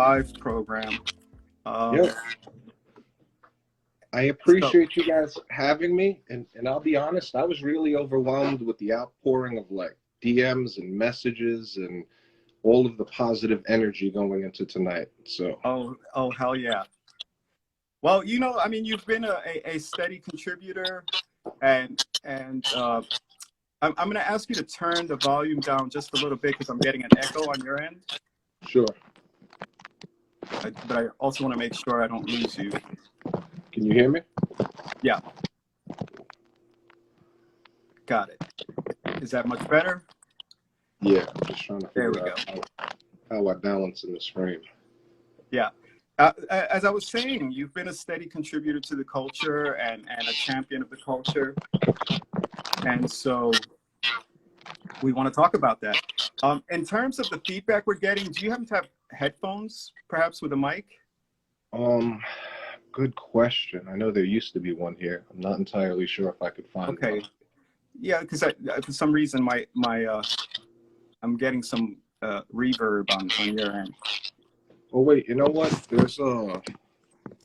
live program. Yeah. I So, appreciate you guys having me, and I'll be honest, I was really overwhelmed with the outpouring of like DMs and messages and all of the positive energy going into tonight. So, oh, hell yeah. Well, I mean, you've been a steady contributor, and I'm going to ask you to turn the volume down just a little bit because I'm getting an echo on your end. sure. But I also want to make sure I don't lose you. Can you hear me? Yeah, got it. Is that much better? Yeah, I'm just trying to There figure we go. out how I balance in this frame. Yeah. As I was saying, you've been a steady contributor to the culture and a champion of the culture. And so we want to talk about that. In terms of the feedback we're getting, do you happen to have headphones, perhaps with a mic? Good question. I know there used to be one here. I'm not entirely sure if I could find Okay. one. Yeah, because for some reason my I'm getting some reverb on your end. Oh wait, you know what?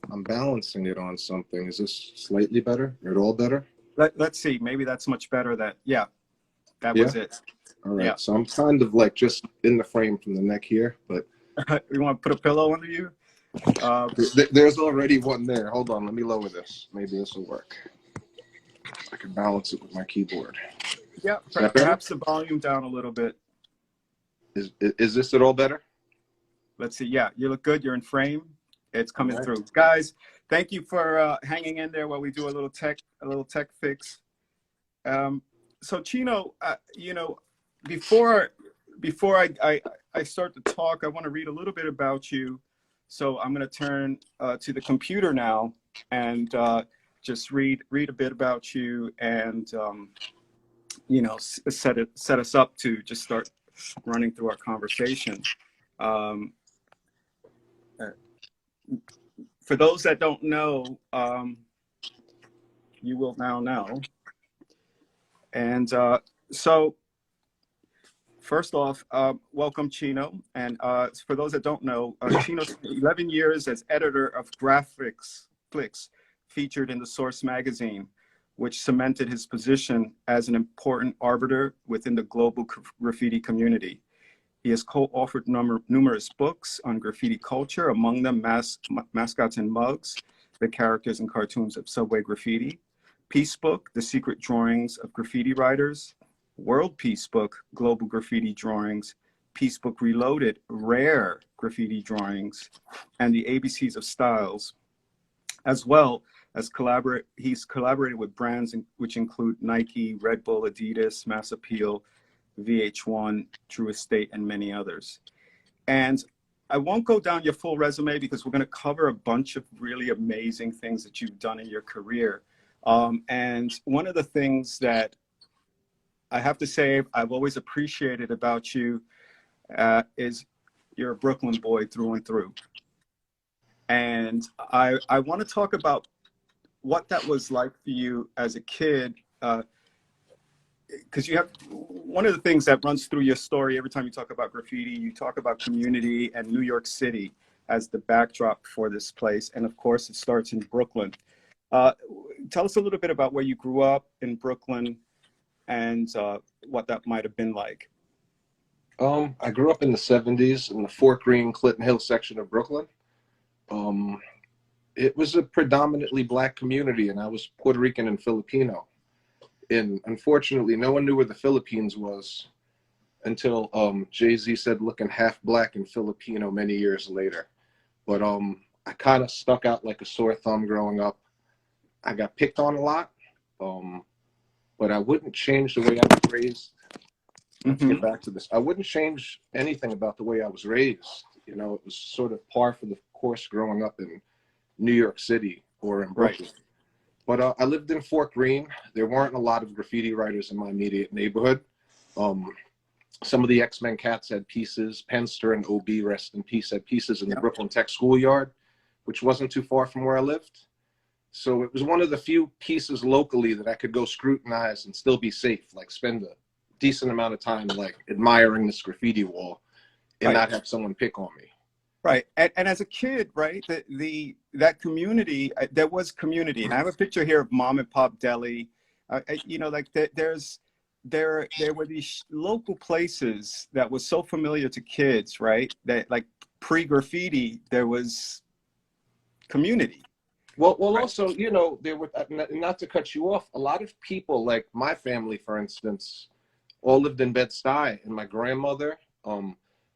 I'm balancing it on something. Is this slightly better? Or at all better? Let's see. Maybe that's much better. That was it. All right. Yeah. So I'm kind of like just in the frame from the neck here, but You want to put a pillow under you? there's already one there. Hold on, let me lower this. Maybe this will work. I can balance it with my keyboard. Yeah, that perhaps the volume down a little bit. Is this at all better? Let's see. Yeah, you look good. You're in frame. It's coming Right. through. Guys, thank you for hanging in there while we do a little tech fix. So Chino, before I start to talk, I want to read a little bit about you. So I'm going to turn to the computer now and just read a bit about you and set us up to just start running through our conversation. For those that don't know, you will now know. And so first off, welcome, Chino. And for those that don't know, Chino spent 11 years as editor of Graphics Flicks, featured in the Source magazine, which cemented his position as an important arbiter within the global graffiti community. He has co-authored numerous books on graffiti culture, among them Mascots and Mugs, the characters and cartoons of Subway Graffiti, Peace Book, The Secret Drawings of Graffiti Writers, World Peace Book, Global Graffiti Drawings, Peace Book Reloaded, Rare Graffiti Drawings, and the ABCs of Styles, as well as he's collaborated with brands which include Nike, Red Bull, Adidas, Mass Appeal, VH1, True Estate, and many others. And I won't go down your full resume because we're going to cover a bunch of really amazing things that you've done in your career. And one of the things that I have to say I've always appreciated about you is you're a Brooklyn boy through and through. And I want to talk about what that was like for you as a kid, because you have one of the things that runs through your story every time you talk about graffiti, you talk about community and New York City as the backdrop for this place. And of course, it starts in Brooklyn. Tell us a little bit about where you grew up in Brooklyn and what that might have been like. I grew up in the 70s in the Fort Greene, Clinton Hill section of Brooklyn. It was a predominantly Black community, and I was Puerto Rican and Filipino. And unfortunately, no one knew where the Philippines was until Jay-Z said looking half Black and Filipino many years later. But I kind of stuck out like a sore thumb growing up. I got picked on a lot, but I wouldn't change the way I was raised. Let's get back to this. I wouldn't change anything about the way I was raised. You know, it was sort of par for the course growing up in New York City or in Brooklyn. Right. But I lived in Fort Greene. There weren't a lot of graffiti writers in my immediate neighborhood. Some of the X-Men cats had pieces. Penster and OB, rest in peace, had pieces in the Brooklyn Tech schoolyard, which wasn't too far from where I lived. So it was one of the few pieces locally that I could go scrutinize and still be safe, like spend a decent amount of time like admiring this graffiti wall and not have someone pick on me. Right. And as a kid, right, that community, there was community. And I have a picture here of mom and pop deli. You know, like there were these local places that was so familiar to kids, right? That like pre-graffiti, there was community. Well, Right. also, you know, there were, not to cut you off, a lot of people, like my family, for instance, all lived in Bed-Stuy, and my grandmother,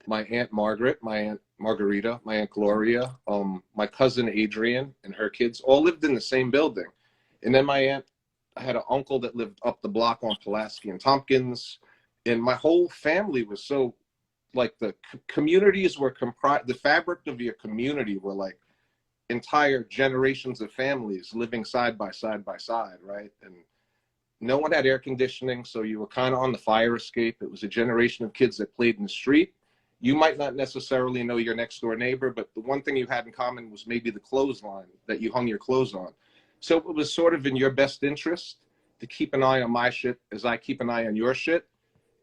my Aunt Margaret, my Aunt Margarita, my Aunt Gloria, my cousin Adrian and her kids all lived in the same building. And then I had an uncle that lived up the block on Pulaski and Tompkins, and my whole family was so, like, the communities were comprised, the fabric of your community were like entire generations of families living side by side by side, right? And no one had air conditioning, so you were kind of on the fire escape. It was a generation of kids that played in the street. You might not necessarily know your next door neighbor, but the one thing you had in common was maybe the clothesline that you hung your clothes on. So it was sort of in your best interest to keep an eye on my shit as I keep an eye on your shit.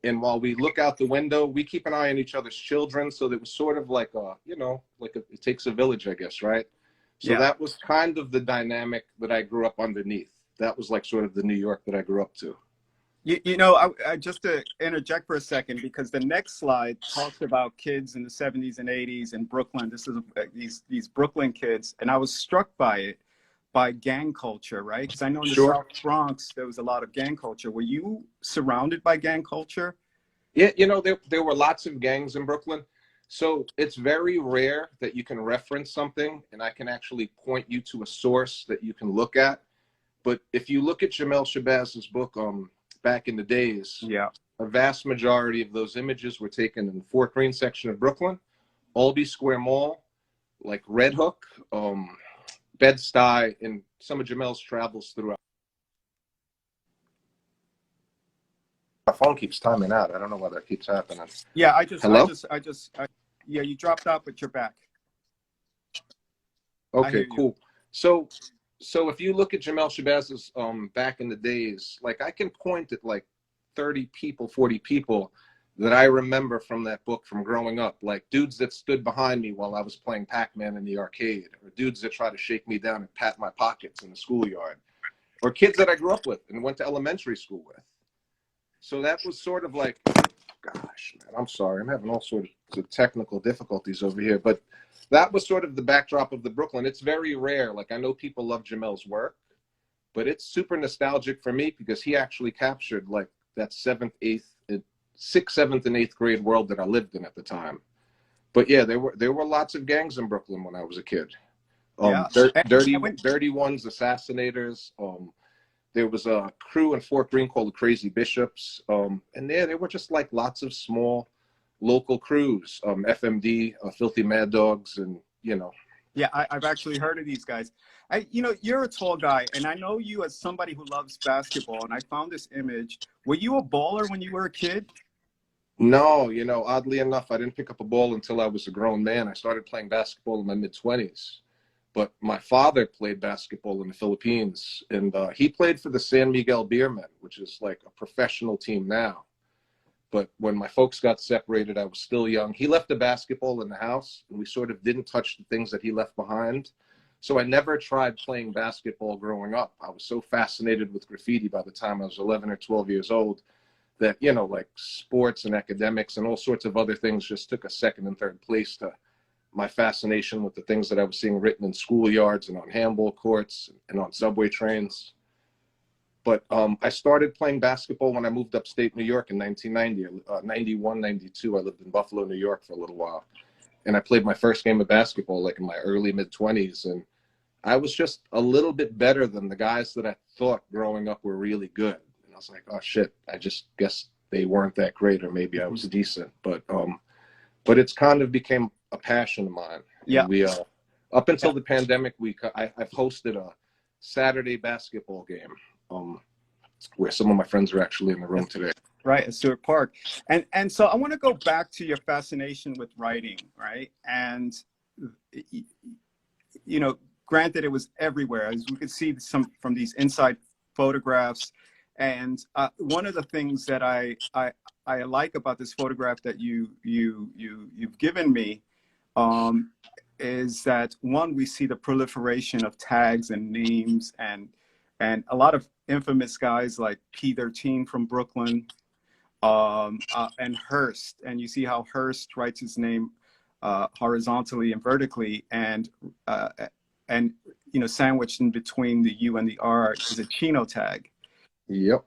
And while we look out the window, we keep an eye on each other's children. So it was sort of like you know, like it takes a village, I guess, right? So Yeah. that was kind of the dynamic that I grew up underneath. That was like sort of the New York that I grew up to. You know, I just to interject for a second, because the next slide talks about kids in the 70s and 80s in Brooklyn. This is these Brooklyn kids, and I was struck by it, by gang culture, right? Because I know in the Sure. South Bronx there was a lot of gang culture. Were you surrounded by gang culture? Yeah, you know, there were lots of gangs in Brooklyn. So it's very rare that you can reference something and I can actually point you to a source that you can look at. But if you look at Jamel Shabazz's book, back in the days, Yeah. a vast majority of those images were taken in the Fort Greene section of Brooklyn, Albee Square Mall, like Red Hook, Bed-Stuy, and some of Jamel's travels throughout. My phone keeps timing out. I don't know why that keeps happening. Yeah, Hello? yeah, you dropped out, but you're back. I Okay, hear you. cool. So if you look at Jamel Shabazz's back in the days, like I can point at like 30 people, 40 people that I remember from that book from growing up, like dudes that stood behind me while I was playing Pac-Man in the arcade, or dudes that tried to shake me down and pat my pockets in the schoolyard, or kids that I grew up with and went to elementary school with. So that was sort of like, gosh, man, I'm sorry. I'm having all sorts of technical difficulties over here, but that was sort of the backdrop of the Brooklyn. It's very rare. Like I know people love Jamel's work, but it's super nostalgic for me because he actually captured like that sixth, seventh, and eighth grade world that I lived in at the time. But yeah, there were lots of gangs in Brooklyn when I was a kid. Yeah. Dirty And when, Dirty Ones, Assassinators. There was a crew in Fort Greene called the Crazy Bishops, and there were just like lots of small local crews, FMD, Filthy Mad Dogs, and you know. yeah, I've actually heard of these guys. You know, you're a tall guy, and I know you as somebody who loves basketball. And I found this image. Were you a baller when you were a kid? No, you know, oddly enough, I didn't pick up a ball until I was a grown man. I started playing basketball in my mid-20s. But my father played basketball in the Philippines, and he played for the San Miguel Beermen, which is like a professional team now. But when my folks got separated, I was still young. He left the basketball in the house, and we sort of didn't touch the things that he left behind. So I never tried playing basketball growing up. I was so fascinated with graffiti by the time I was 11 or 12 years old that, you know, like sports and academics and all sorts of other things just took a second and third place to my fascination with the things that I was seeing written in schoolyards and on handball courts and on subway trains. But I started playing basketball when I moved upstate New York in 1990, 91, 92. I lived in Buffalo, New York for a little while. And I played my first game of basketball like in my early mid-20s. And I was just a little bit better than the guys that I thought growing up were really good. And I was like, oh shit, I just guess they weren't that great, or maybe I was decent. But it's kind of became a passion of mine. Yeah. And we up Yeah. until the pandemic, I've hosted a Saturday basketball game where some of my friends are actually in the room today. Right, at Stewart Park. And so I want to go back to your fascination with writing, right? And you know, granted, it was everywhere, as we could see some from these inside photographs. And one of the things that I like about this photograph that you've given me, um, is that one, we see the proliferation of tags and names and a lot of infamous guys like P13 from Brooklyn, and Hearst, and you see how Hearst writes his name horizontally and vertically, uh, and sandwiched in between the U and the R is a CHINO tag. Yep.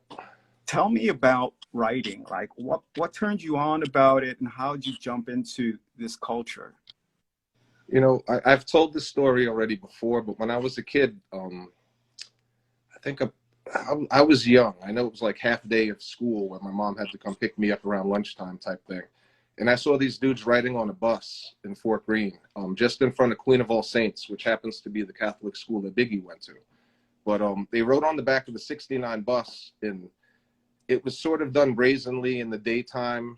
Tell me about writing. Like, what turned you on about it, and how did you jump into this culture? You know, I've told this story already before, but when I was a kid, I think I was young. I know it was like half day of school where my mom had to come pick me up around lunchtime type thing. And I saw these dudes riding on a bus in Fort Greene, just in front of Queen of All Saints, which happens to be the Catholic school that Biggie went to. But they rode on the back of the 69 bus, and it was sort of done brazenly in the daytime.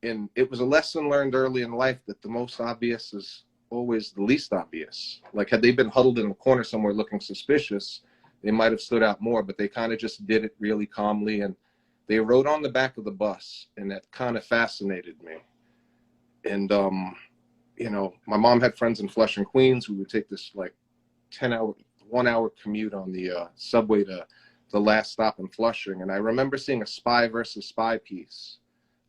And it was a lesson learned early in life that the most obvious is always the least obvious. Like, had they been huddled in a corner somewhere looking suspicious, they might have stood out more, but they kind of just did it really calmly. And they rode on the back of the bus, and that kind of fascinated me. And, you know, my mom had friends in Flushing, Queens. We would take this like 1 hour commute on the subway to the last stop in Flushing. And I remember seeing a spy versus spy piece,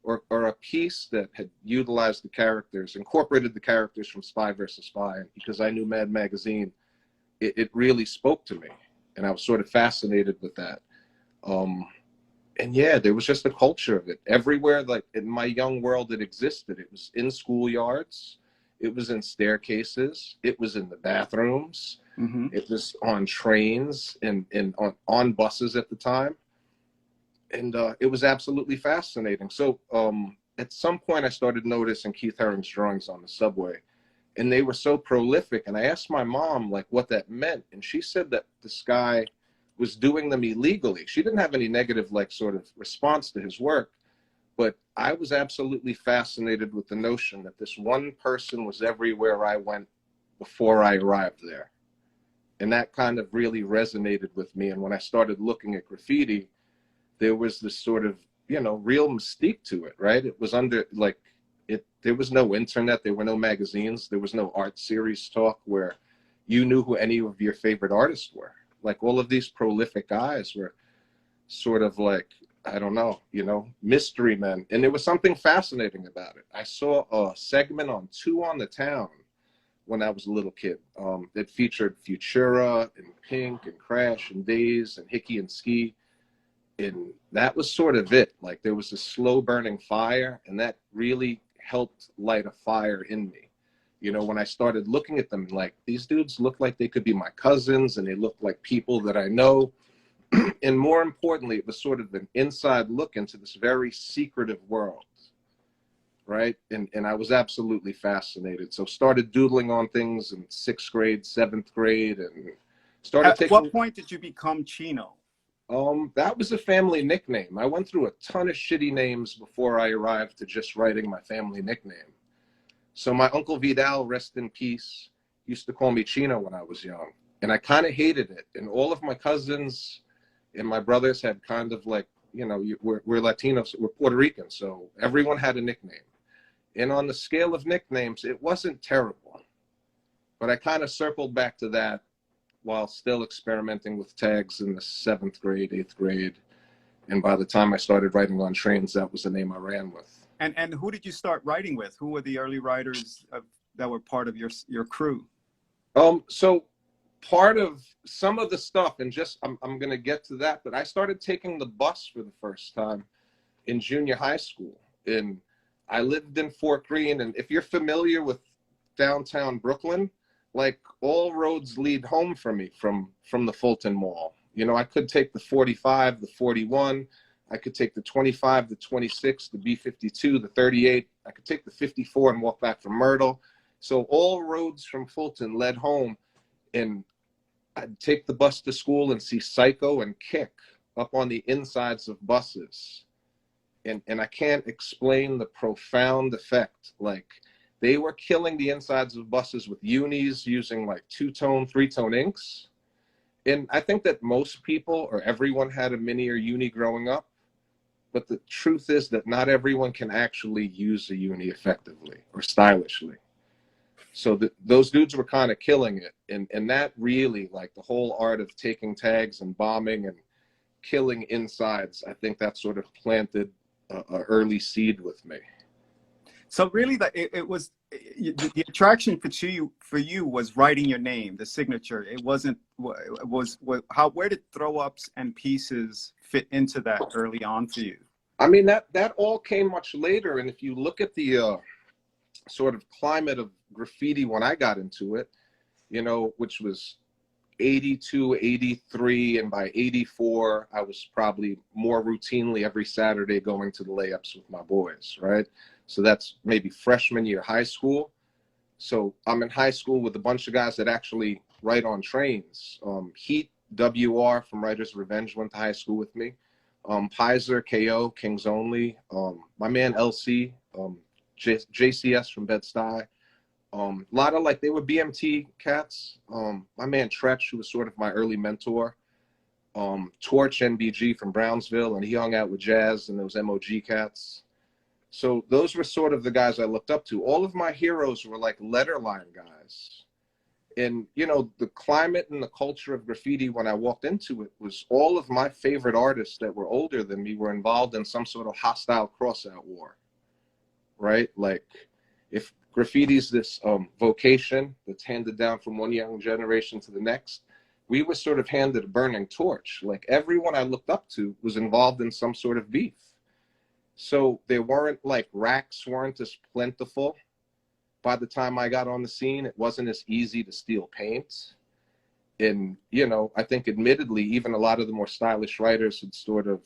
or a piece that had utilized the characters, incorporated the characters from Spy versus Spy. And because I knew Mad Magazine, it really spoke to me. And I was sort of fascinated with that. And yeah, there was just a culture of it everywhere. Like, in my young world, it existed. It was in schoolyards, it was in staircases, it was in the bathrooms, it was on trains and on buses at the time. And it was absolutely fascinating. So at some point I started noticing Keith Haring's drawings on the subway, and they were so prolific. And I asked my mom like what that meant, and she said that this guy was doing them illegally. She didn't have any negative like sort of response to his work, but I was absolutely fascinated with the notion that this one person was everywhere I went before I arrived there. And that kind of really resonated with me. And when I started looking at graffiti, there was this sort of, you know, real mystique to it, right? It was under like there was no internet, there were no magazines, there was no art series talk where you knew who any of your favorite artists were. Like, all of these prolific guys were sort of like, I don't know, you know, mystery men. And there was something fascinating about it. I saw a segment on Two on the Town when I was a little kid. It featured Futura and Pink and Crash and Daze and Hickey and Ski. And that was sort of it. Like, there was a slow burning fire, and that really helped light a fire in me. You know, when I started looking at them, like, these dudes look like they could be my cousins, and they look like people that I know. And more importantly, it was sort of an inside look into this very secretive world, right? And I was absolutely fascinated. So started doodling on things in 6th grade, 7th grade, and started taking... At what point did you become CHINO? That was a family nickname. I went through a ton of shitty names before I arrived to just writing my family nickname. So my Uncle Vidal, rest in peace, used to call me Chino when I was young. And I kind of hated it. And all of my cousins and my brothers had kind of like, you know, we're Latinos, we're Puerto Rican, so everyone had a nickname. And on the scale of nicknames, it wasn't terrible. But I kind of circled back to that while still experimenting with tags in the 7th grade, 8th grade. And by the time I started writing on trains, that was the name I ran with. And who did you start writing with? Who were the early writers that were part of your crew? So part of some of the stuff, and just I'm going to get to that, but I started taking the bus for the first time in junior high school. And I lived in Fort Greene. And if you're familiar with downtown Brooklyn, like, all roads lead home for me from the Fulton Mall. You know, I could take the 45, the 41, I could take the 25, the 26, the B52, the 38. I could take the 54 and walk back from Myrtle. So all roads from Fulton led home, and I'd take the bus to school and see Psycho and Kick up on the insides of buses. And I can't explain the profound effect. Like, they were killing the insides of buses with unis using like 2-tone, 3-tone inks. And I think that most people or everyone had a mini or uni growing up. But the truth is that not everyone can actually use a uni effectively or stylishly. So those dudes were kind of killing it. And that really, like the whole art of taking tags and bombing and killing insides, I think that sort of planted a early seed with me. So really, it was the attraction for you was writing your name, the signature. It wasn't how where did throw ups and pieces fit into that early on for you? I mean, that all came much later. And if you look at the sort of climate of graffiti when I got into it, you know, which was 82, 83, and by 84, I was probably more routinely every Saturday going to the layups with my boys, right? So that's maybe freshman year high school. So I'm in high school with a bunch of guys that actually write on trains. Heat, WR from Writer's Revenge went to high school with me. Pizer, KO, Kings Only. My man LC, JCS from Bed-Stuy. A lot of like, they were BMT cats. My man Tretch, who was sort of my early mentor. Torch NBG from Brownsville, and he hung out with Jazz and those MOG cats. So those were sort of the guys I looked up to. All of my heroes were like letterline guys. And, you know, the climate and the culture of graffiti when I walked into it was all of my favorite artists that were older than me were involved in some sort of hostile crossout war, right? Like, if graffiti's this vocation that's handed down from one young generation to the next, we were sort of handed a burning torch. Like, everyone I looked up to was involved in some sort of beef. So there weren't, like, racks weren't as plentiful. By the time I got on the scene, it wasn't as easy to steal paint. And, you know, I think admittedly, even a lot of the more stylish writers had sort of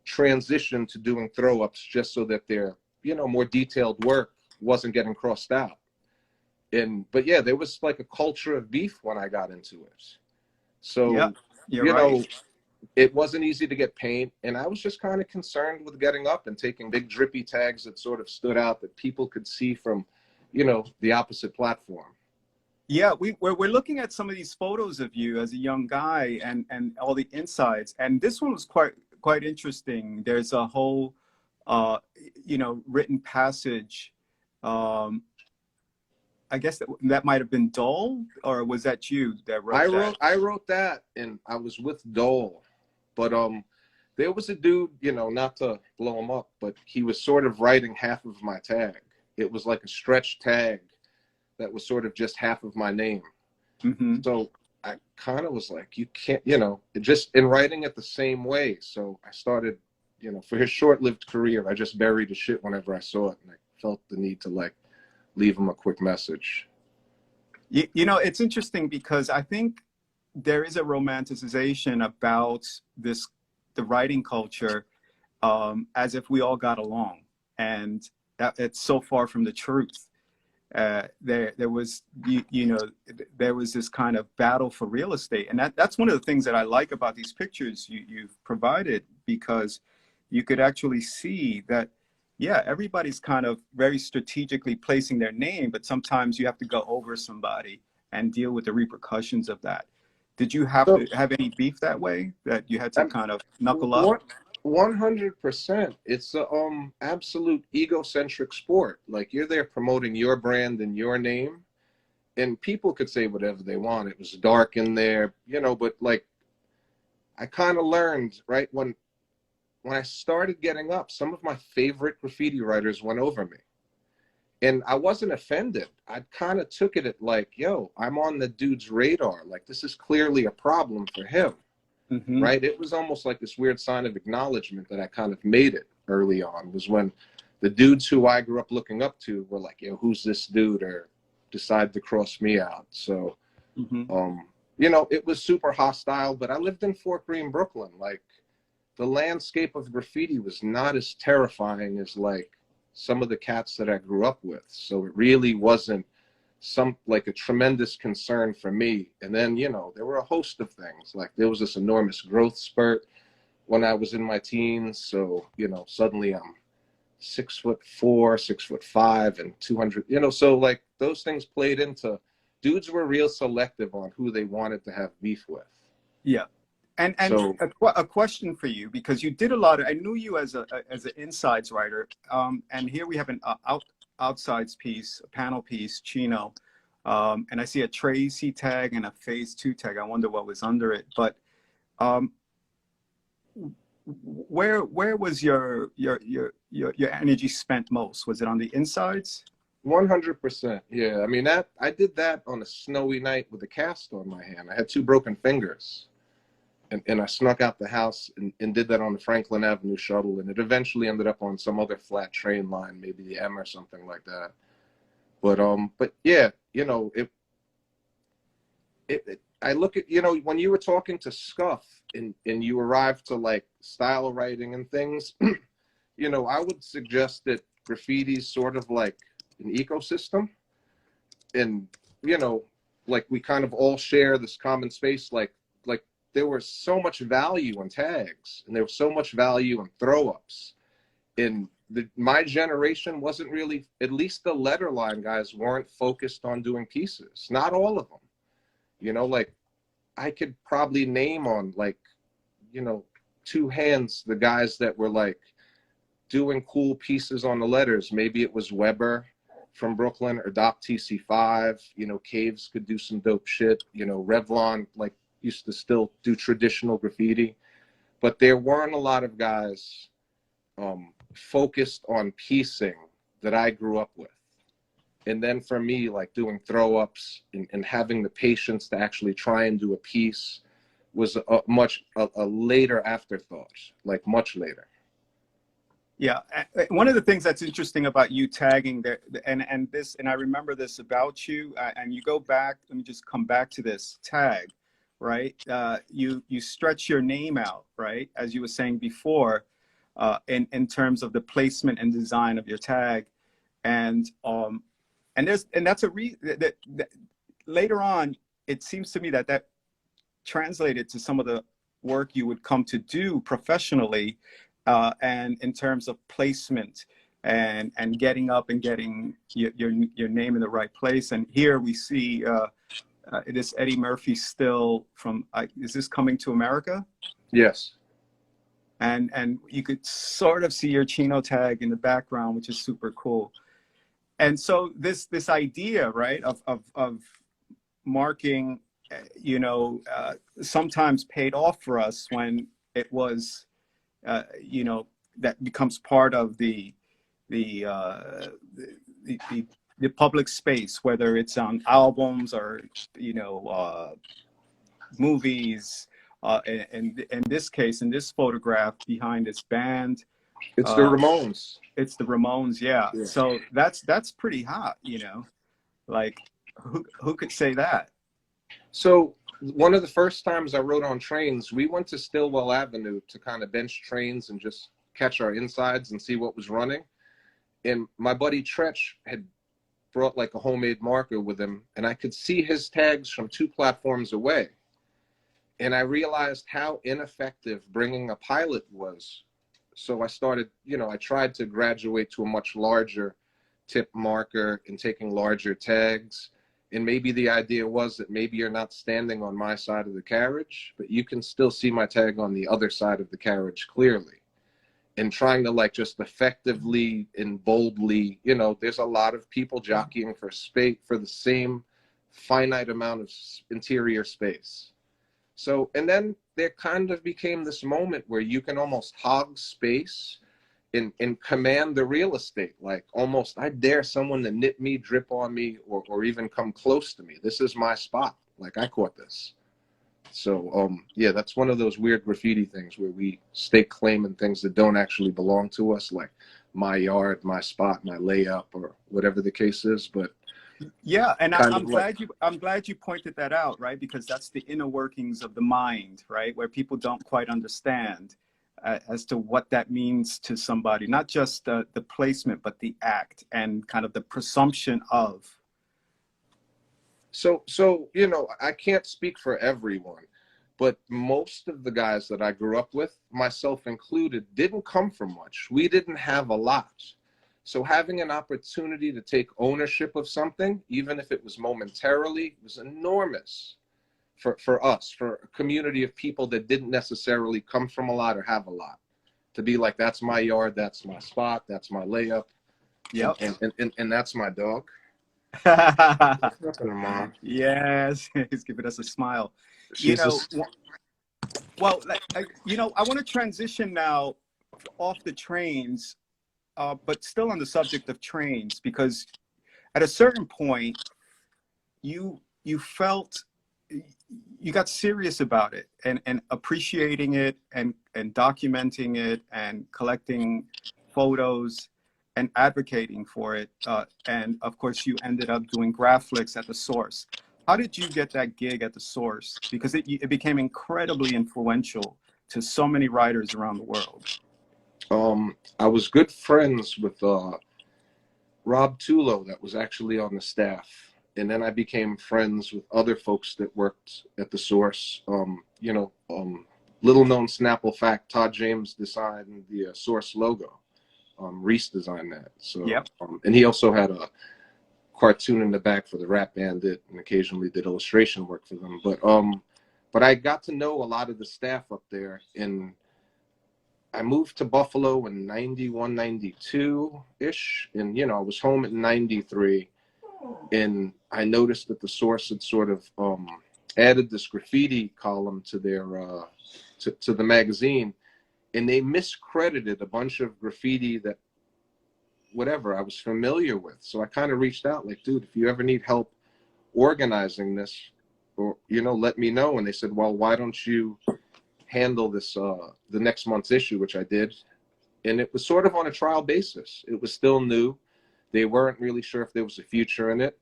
transitioned to doing throw-ups just so that their, you know, more detailed work wasn't getting crossed out. But yeah, there was like a culture of beef when I got into it. So, Yeah, you're you right. know, it wasn't easy to get paint. And I was just kind of concerned with getting up and taking big drippy tags that sort of stood out that people could see from, you know, the opposite platform. Yeah, we're looking at some of these photos of you as a young guy and all the insides. And this one was quite interesting. There's a whole, you know, written passage. I guess that might have been Dole, or was that you that wrote that? I wrote that, and I was with Dole, but there was a dude, you know, not to blow him up, but he was sort of writing half of my tag. It was like a stretch tag that was sort of just half of my name. Mm-hmm. So I kind of was like, you can't, you know, just in writing it the same way. So I started, you know, for his short-lived career, I just buried his shit whenever I saw it, and I felt the need to like leave him a quick message. You know, it's interesting because I think there is a romanticization about the writing culture, as if we all got along, and it's so far from the truth. There was, you know, there was this kind of battle for real estate, and that's one of the things that I like about these pictures you've provided, because you could actually see that, yeah, everybody's kind of very strategically placing their name, but sometimes you have to go over somebody and deal with the repercussions of that. Did you have So to have any beef that way, that you had to kind of knuckle up? 100%. It's a absolute egocentric sport. Like, you're there promoting your brand and your name, and people could say whatever they want. It was dark in there, you know, but like, I kind of learned, right, when I started getting up, some of my favorite graffiti writers went over me. And I wasn't offended. I kind of took it at like, yo, I'm on the dude's radar. Like, this is clearly a problem for him, Mm-hmm. right? It was almost like this weird sign of acknowledgement that I kind of made it early on, was when the dudes who I grew up looking up to were like, yo, who's this dude? Or decide to cross me out. So, Mm-hmm. you know, it was super hostile, but I lived in Fort Greene, Brooklyn. Like, the landscape of graffiti was not as terrifying as like some of the cats that I grew up with. So it really wasn't like a tremendous concern for me. And then, you know, there were a host of things. Like, there was this enormous growth spurt when I was in my teens. So, you know, suddenly I'm 6'4", 6'5", and 200, you know, so like those things played into, dudes were real selective on who they wanted to have beef with. Yeah. And So a question for you, because you did a lot of, I knew you as an insides writer, and here we have an outsides piece, a panel piece, Chino. And I see a Tracy tag and a Phase 2 tag. I wonder what was under it. But um, where was your energy spent most? Was it on the insides? 100%. Yeah. I mean, that I did that on a snowy night with a cast on my hand. I had 2 broken fingers. And I snuck out the house and did that on the Franklin Avenue shuttle. And it eventually ended up on some other flat train line, maybe the M or something like that. But yeah, you know, I look at, you know, when you were talking to Scuff and you arrived to like style writing and things, you know, I would suggest that graffiti's sort of like an ecosystem. And, you know, like we kind of all share this common space, like there was so much value in tags and there was so much value in throw-ups. And my generation wasn't really, at least the letter line guys weren't focused on doing pieces. Not all of them. You know, like I could probably name on like, you know, 2 hands the guys that were like doing cool pieces on the letters. Maybe it was Weber from Brooklyn or Doc TC5. You know, Caves could do some dope shit. You know, Revlon like used to still do traditional graffiti, but there weren't a lot of guys focused on piecing that I grew up with. And then for me, like doing throw-ups and having the patience to actually try and do a piece was a later afterthought, like much later. Yeah, one of the things that's interesting about you tagging there, and I remember this about you, and you go back. Let me just come back to this tag, right? You stretch your name out, right, as you were saying before, in terms of the placement and design of your tag, and that's a that later on it seems to me that translated to some of the work you would come to do professionally. And in terms of placement and getting up and getting your name in the right place. And here we see this Eddie Murphy still from, is this Coming to America? Yes. And you could sort of see your Chino tag in the background, which is super cool. And so this idea, right, of marking, you know, sometimes paid off for us when it was, you know, that becomes part of the public space, whether it's on albums or, you know, movies. In this case, in this photograph behind this band, It's the Ramones. It's the Ramones, yeah. Yeah. So that's pretty hot, you know. Like who could say that? So one of the first times I rode on trains, we went to Stillwell Avenue to kind of bench trains and just catch our insides and see what was running. And my buddy Tretch had brought like a homemade marker with him, and I could see his tags from 2 platforms away. And I realized how ineffective bringing a pilot was. So I started, you know, I tried to graduate to a much larger tip marker and taking larger tags. And maybe the idea was that maybe you're not standing on my side of the carriage, but you can still see my tag on the other side of the carriage clearly. And trying to like just effectively and boldly, you know, there's a lot of people jockeying for space, for the same finite amount of interior space. So, and then there kind of became this moment where you can almost hog space and command the real estate. Like almost, I dare someone to nip me, drip on me, or even come close to me. This is my spot. Like I caught this. So yeah, that's one of those weird graffiti things where we stake claim in things that don't actually belong to us, like my yard, my spot, my layup, or whatever the case is. But yeah, and I'm glad you pointed that out, right? Because that's the inner workings of the mind, right? Where people don't quite understand as to what that means to somebody, not just the placement, but the act and kind of the presumption of. So, you know, I can't speak for everyone, but most of the guys that I grew up with, myself included, didn't come from much. We didn't have a lot. So having an opportunity to take ownership of something, even if it was momentarily, was enormous for us, for a community of people that didn't necessarily come from a lot or have a lot. To be like, that's my yard, that's my spot, that's my layup, Yep. and that's my dog. What's happening, Mom? Yes, he's giving us a smile. You She's know, just, well, I want to transition now off the trains, but still on the subject of trains, because at a certain point, you felt you got serious about it and appreciating it and documenting it and collecting photos and advocating for it. And of course, you ended up doing Graphics at the Source. How did you get that gig at the Source? Because it became incredibly influential to so many writers around the world. I was good friends with Rob Tulo, that was actually on the staff. And then I became friends with other folks that worked at the Source. Little known Snapple fact, Todd James designed the Source logo. Reese designed that. So, Yep. And he also had a cartoon in the back for the Rap Bandit and occasionally did illustration work for them. But I got to know a lot of the staff up there, and I moved to Buffalo in 91, 92-ish. And, I was home in 93. And I noticed that the Source had sort of added this graffiti column to their to the magazine, and they miscredited a bunch of graffiti that whatever I was familiar with. So I kind of reached out, like, dude, if you ever need help organizing this, or let me know. And they said, well, why don't you handle this the next month's issue, which I did. And it was sort of on a trial basis. It was still new. They weren't really sure if there was a future in it.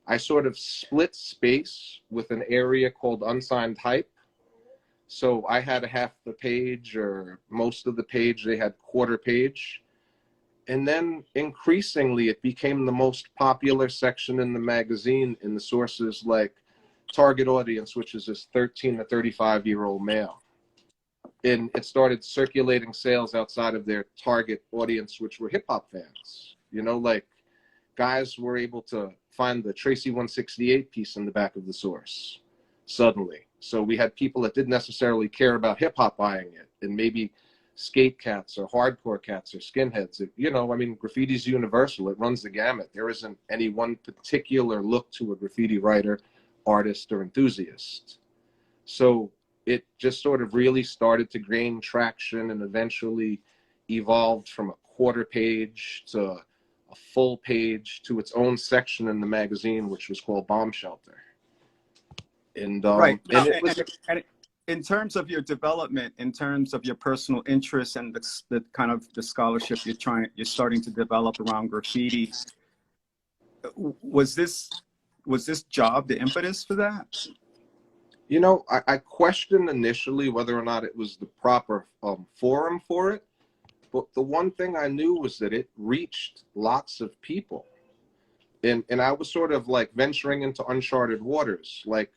I sort of split space with an area called Unsigned Hype. So I had a half the page or most of the page, they had quarter page. And then increasingly, it became the most popular section in the magazine in the Source's like target audience, which is this 13 to 35-year-old male. And it started circulating sales outside of their target audience, which were hip hop fans. Like guys were able to find the Tracy 168 piece in the back of the Source suddenly. So we had people that didn't necessarily care about hip hop buying it, and maybe skate cats or hardcore cats or skinheads. Graffiti's universal. It runs the gamut. There isn't any one particular look to a graffiti writer, artist, or enthusiast. So it just sort of really started to gain traction and eventually evolved from a quarter page to a full page to its own section in the magazine, which was called Bomb Shelter. And Right. and it was And in terms of your development, in terms of your personal interests and the kind of the scholarship you're starting to develop around graffiti, was this job the impetus for that? I questioned initially whether or not it was the proper forum for it. But the one thing I knew was that it reached lots of people. And I was sort of like venturing into uncharted waters. Like,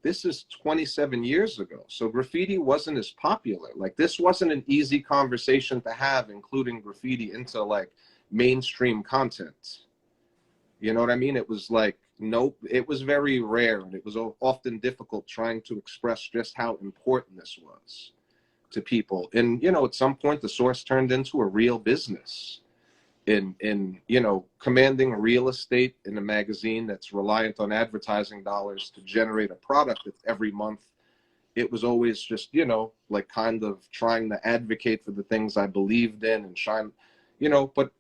this is 27 years ago. So graffiti wasn't as popular. Like, this wasn't an easy conversation to have, including graffiti into like mainstream content. You know what I mean? It was like, nope, it was very rare. And it was often difficult trying to express just how important this was to people. And, at some point the Source turned into a real business in commanding real estate in a magazine that's reliant on advertising dollars to generate a product that's every month. It was always just, like kind of trying to advocate for the things I believed in and shine, but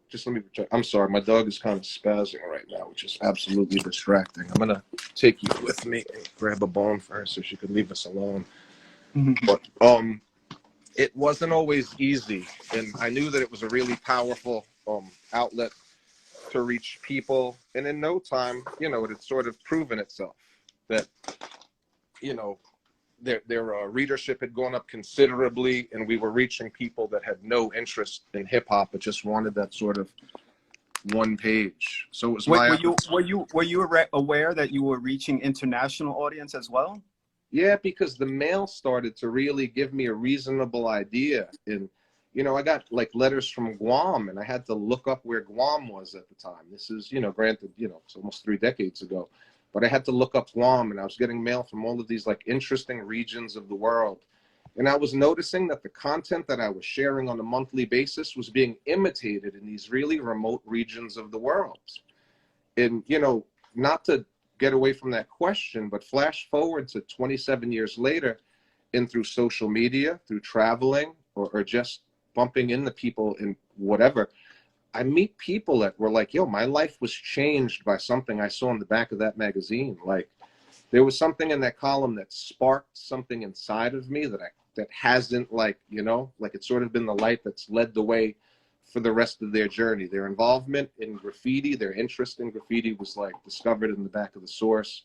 just let me check. I'm sorry, my dog is kind of spazzing right now, which is absolutely distracting. I'm gonna take you with me and grab a bone for her so she could leave us alone. But it wasn't always easy, and I knew that it was a really powerful outlet to reach people. And in no time, it had sort of proven itself that their readership had gone up considerably, and we were reaching people that had no interest in hip hop but just wanted that sort of one page. So it was Were you aware that you were reaching international audience as well? Yeah, because the mail started to really give me a reasonable idea. And, I got like letters from Guam, and I had to look up where Guam was at the time. This is, granted, it's almost 3 decades ago, but I had to look up Guam, and I was getting mail from all of these like interesting regions of the world. And I was noticing that the content that I was sharing on a monthly basis was being imitated in these really remote regions of the world. And, you know, not to get away from that question, but flash forward to 27 years later, and through social media, through traveling, or just bumping into people in whatever, I meet people that were like, yo, my life was changed by something I saw in the back of that magazine. Like, there was something in that column that sparked something inside of me that hasn't, like, you know, like it's sort of been the light that's led the way for the rest of their journey. Their involvement in graffiti, their interest in graffiti was like discovered in the back of the source.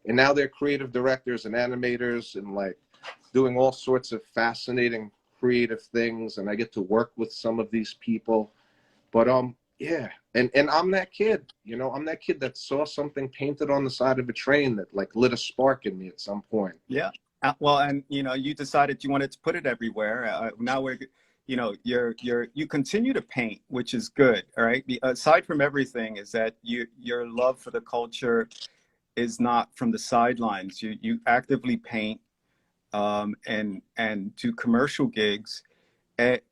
And now they're creative directors and animators and like doing all sorts of fascinating creative things. And I get to work with some of these people. But yeah, and I'm that kid, you know, I'm that kid that saw something painted on the side of a train that like lit a spark in me at some point. Yeah. Well, and you know, you decided you wanted to put it everywhere. Now we're, you know, you continue to paint, which is good. All right. Aside from everything, is that your love for the culture is not from the sidelines. You actively paint, and do commercial gigs.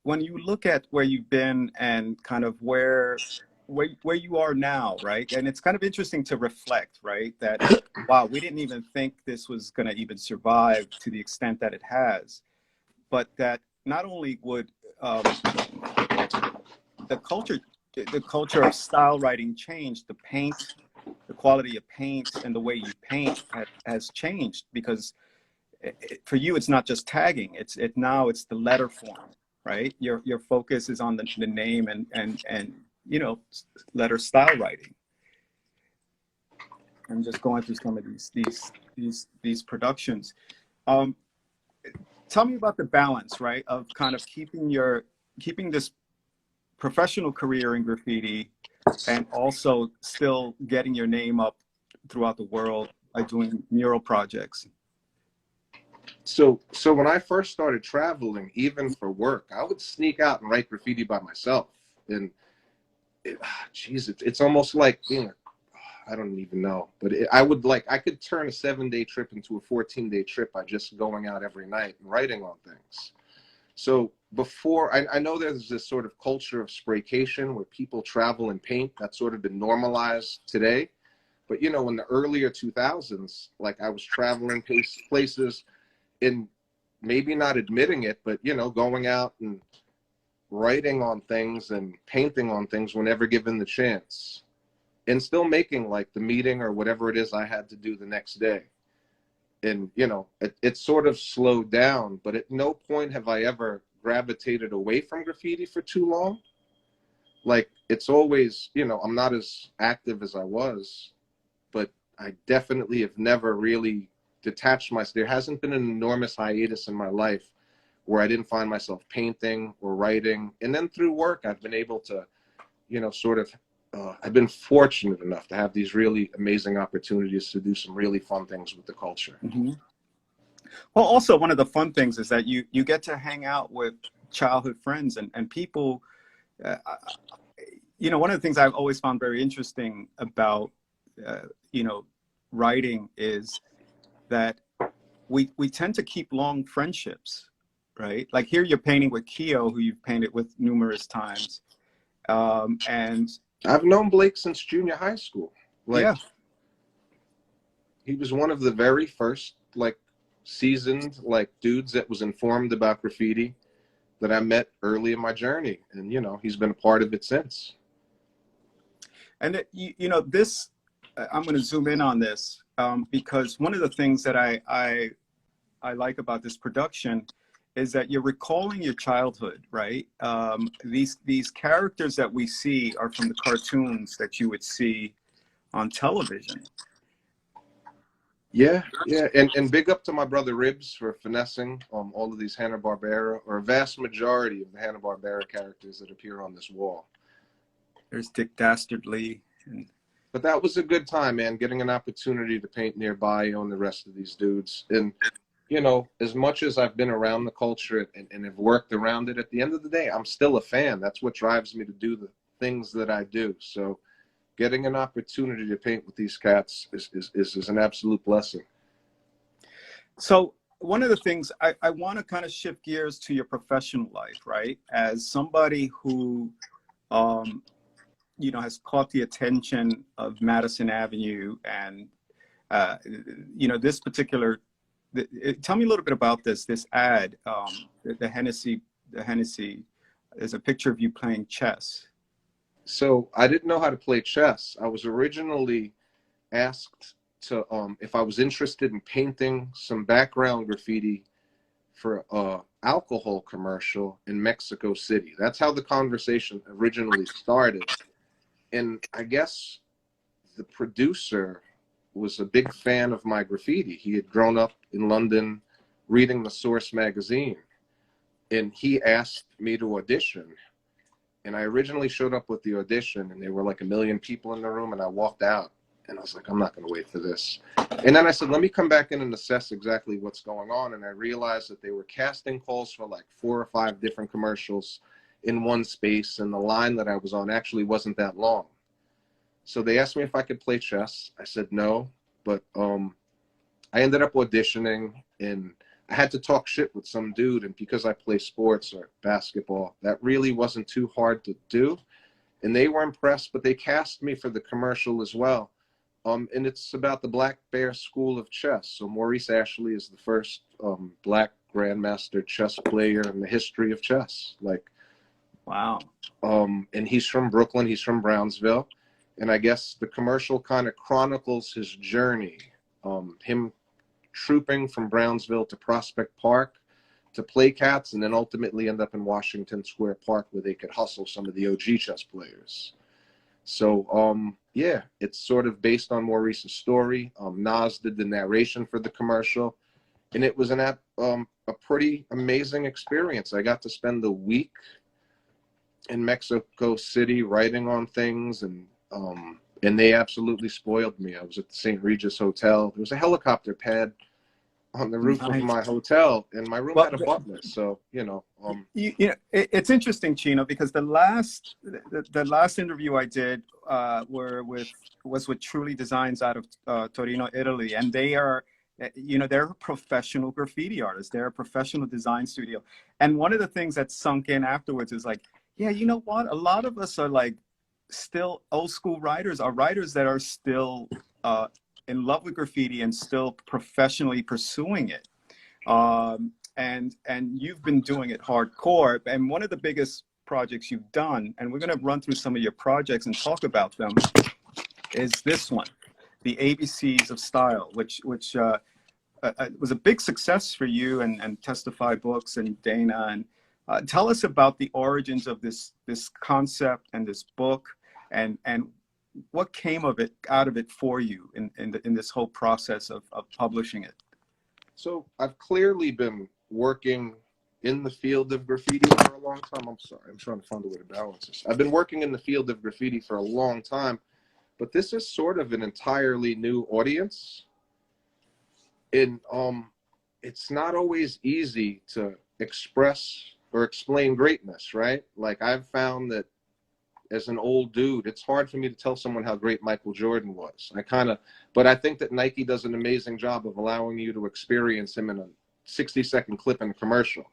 When you look at where you've been and kind of where you are now, right? And it's kind of interesting to reflect, right? That, wow, we didn't even think this was going to even survive to the extent that it has. But that not only would the culture of style writing change, the paint, the quality of paint and the way you paint has changed, because for you, it's not just tagging. Now it's the letter form, right? Your focus is on the name and you know, letter style writing. I'm just going through some of these productions. Tell me about the balance, right, of kind of keeping this professional career in graffiti and also still getting your name up throughout the world by doing mural projects. So when I first started traveling, even for work, I would sneak out and write graffiti by myself. And it's almost like being I don't even know, but I could turn a 7-day trip into a 14-day trip by just going out every night and writing on things. So before, I know there's this sort of culture of spraycation where people travel and paint. That's sort of been normalized today. But, you know, in the earlier 2000s, like I was traveling places and maybe not admitting it, but, you know, going out and writing on things and painting on things whenever given the chance, and still making like the meeting or whatever it is I had to do the next day. And, you know, it sort of slowed down, but at no point have I ever gravitated away from graffiti for too long. Like, it's always, you know, I'm not as active as I was, but I definitely have never really detached myself. There hasn't been an enormous hiatus in my life where I didn't find myself painting or writing. And then through work, I've been able to, you know, sort of, I've been fortunate enough to have these really amazing opportunities to do some really fun things with the culture. Mm-hmm. Well, also one of the fun things is that you get to hang out with childhood friends and people. You know, one of the things I've always found very interesting about, you know, writing is that we tend to keep long friendships, right? Like here you're painting with Keo, who you've painted with numerous times. And I've known Blake since junior high school. Like, yeah. He was one of the very first, like, seasoned, like, dudes that was informed about graffiti that I met early in my journey. And, you know, he's been a part of it since. And, you know, this, I'm going to zoom in on this because one of the things that I like about this production is that you're recalling your childhood, right? These characters that we see are from the cartoons that you would see on television. Yeah, yeah, and big up to my brother Ribs for finessing all of these Hanna-Barbera, or a vast majority of the Hanna-Barbera characters that appear on this wall. There's Dick Dastardly. But that was a good time, man, getting an opportunity to paint nearby on the rest of these dudes. And, you know, as much as I've been around the culture and have worked around it, at the end of the day, I'm still a fan. That's what drives me to do the things that I do. So getting an opportunity to paint with these cats is an absolute blessing. So one of the things I want to kind of shift gears to your professional life, right? As somebody who you know, has caught the attention of Madison Avenue, and you know, this particular. Tell me a little bit about this ad. The Hennessy, there's a picture of you playing chess. So I didn't know how to play chess. I was originally asked to if I was interested in painting some background graffiti for a alcohol commercial in Mexico City. That's how the conversation originally started. And I guess the producer was a big fan of my graffiti. He had grown up in London reading the Source magazine, and he asked me to audition. And I originally showed up with the audition, and there were like 1 million people in the room, and I walked out, and I was like, I'm not going to wait for this. And then I said, let me come back in and assess exactly what's going on. And I realized that they were casting calls for like 4 or 5 different commercials in one space, and the line that I was on actually wasn't that long. So they asked me if I could play chess. I said no, but I ended up auditioning, and I had to talk shit with some dude, and because I play sports or basketball, that really wasn't too hard to do. And they were impressed, but they cast me for the commercial as well. And it's about the Black Bear School of Chess. So Maurice Ashley is the first Black Grandmaster chess player in the history of chess. Like, wow. And he's from Brooklyn, he's from Brownsville. And I guess the commercial kind of chronicles his journey, him trooping from Brownsville to Prospect Park to play cats, and then ultimately end up in Washington Square Park where they could hustle some of the OG chess players. So yeah, it's sort of based on Maurice's story. Nas did the narration for the commercial, and it was a pretty amazing experience. I got to spend a week in Mexico City writing on things, and they absolutely spoiled me. I was at the St. Regis Hotel. There was a helicopter pad on the roof of my hotel, and my room had a butler. So, you know. You know, it's interesting, Chino, because the last interview I did was with Truly Designs out of Torino, Italy, and they are, you know, they're professional graffiti artists. They're a professional design studio. And one of the things that sunk in afterwards is like, yeah, you know what? A lot of us are like still old school writers, are writers that are still in love with graffiti and still professionally pursuing it. And you've been doing it hardcore. And one of the biggest projects you've done, and we're going to run through some of your projects and talk about them, is this one, the ABCs of Style, which was a big success for you and Testify Books and Dana. And tell us about the origins of this concept and this book, and what came out of it for you in this whole process of publishing it. So I've clearly been working in the field of graffiti for a long time. I'm sorry, I'm trying to find a way to balance this. I've been working in the field of graffiti for a long time, but this is sort of an entirely new audience. And it's not always easy to express or explain greatness, right? Like, I've found that as an old dude, it's hard for me to tell someone how great Michael Jordan was. But I think that Nike does an amazing job of allowing you to experience him in a 60-second clip in a commercial.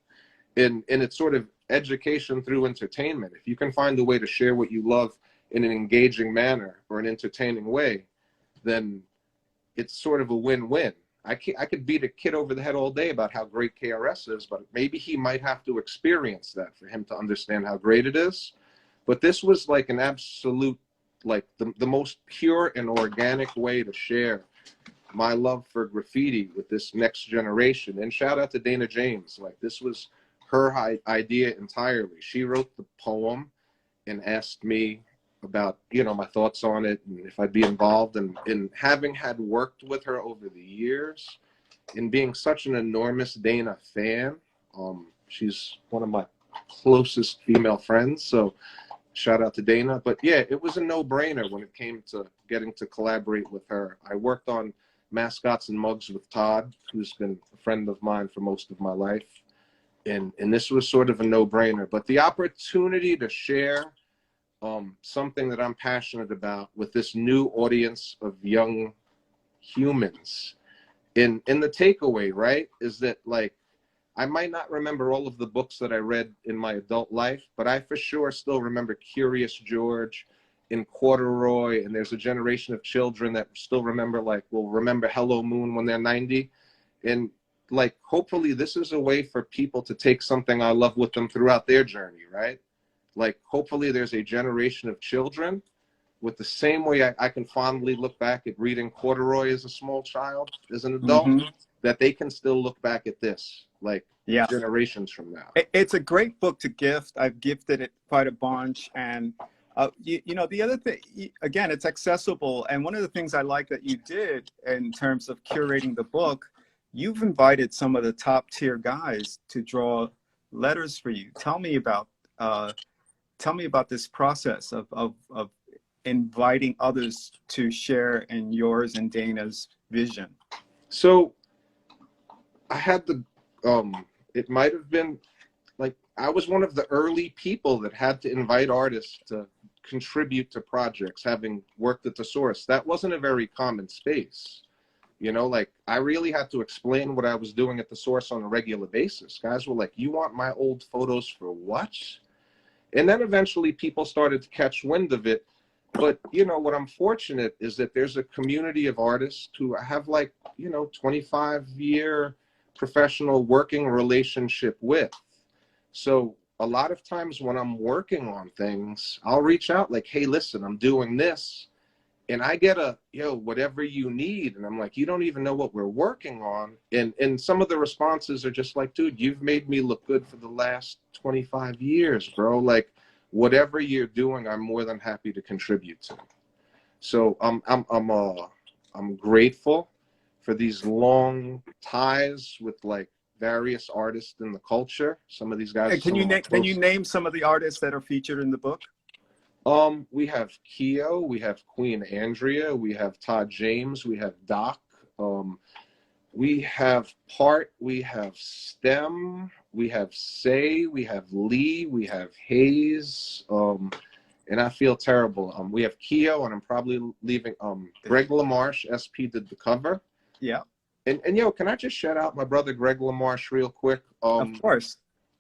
And it's sort of education through entertainment. If you can find a way to share what you love in an engaging manner or an entertaining way, then it's sort of a win-win. I could beat a kid over the head all day about how great KRS is, but maybe he might have to experience that for him to understand how great it is. But this was like an absolute, like the most pure and organic way to share my love for graffiti with this next generation. And shout out to Dana James. Like, this was her idea entirely. She wrote the poem and asked me about, you know, my thoughts on it and if I'd be involved. And having had worked with her over the years and being such an enormous Dana fan, she's one of my closest female friends. So shout out to Dana. But yeah, it was a no-brainer when it came to getting to collaborate with her. I worked on Mascots and Mugs with Todd, who's been a friend of mine for most of my life. And this was sort of a no-brainer. But the opportunity to share something that I'm passionate about with this new audience of young humans, and the takeaway, right, is that, like, I might not remember all of the books that I read in my adult life, but I for sure still remember Curious George in corduroy, and there's a generation of children that still remember, like, will remember Hello Moon when they're 90. And like, hopefully this is a way for people to take something I love with them throughout their journey, right? Like, hopefully there's a generation of children with the same way I can fondly look back at reading corduroy as a small child, as an adult, that they can still look back at this, like, Yeah. generations from now. It's a great book to gift. I've gifted it quite a bunch. And, you know, the other thing, again, it's accessible. And one of the things I like that you did in terms of curating the book, you've invited some of the top tier guys to draw letters for you. Tell me about this process of inviting others to share in yours and Dana's vision. So I had the, it might have been like, I was one of the early people that had to invite artists to contribute to projects, having worked at the Source. That wasn't a very common space. You know, like, I really had to explain what I was doing at the Source on a regular basis. Guys were like, you want my old photos for what? And then eventually people started to catch wind of it. But, you know, what I'm fortunate is that there's a community of artists who have, like, you know, 25-year professional working relationship with. So a lot of times when I'm working on things, I'll reach out like, hey, listen, I'm doing this. And I get a, yo, whatever you need. And I'm like, you don't even know what we're working on. And some of the responses are just like, dude, you've made me look good for the last 25 years, bro. Like, whatever you're doing, I'm more than happy to contribute to. So I'm grateful for these long ties with, like, various artists in the culture. Some of these guys. Hey, can you name some of the artists that are featured in the book? We have Keo, we have Queen Andrea, we have Todd James, we have Doc, we have Part, we have Stem, we have Say, we have Lee, we have Hayes, and I feel terrible. We have Keo, and I'm probably leaving, Greg LaMarche, SP did the cover. Yeah. And yo, can I just shout out my brother Greg LaMarche real quick? Of course.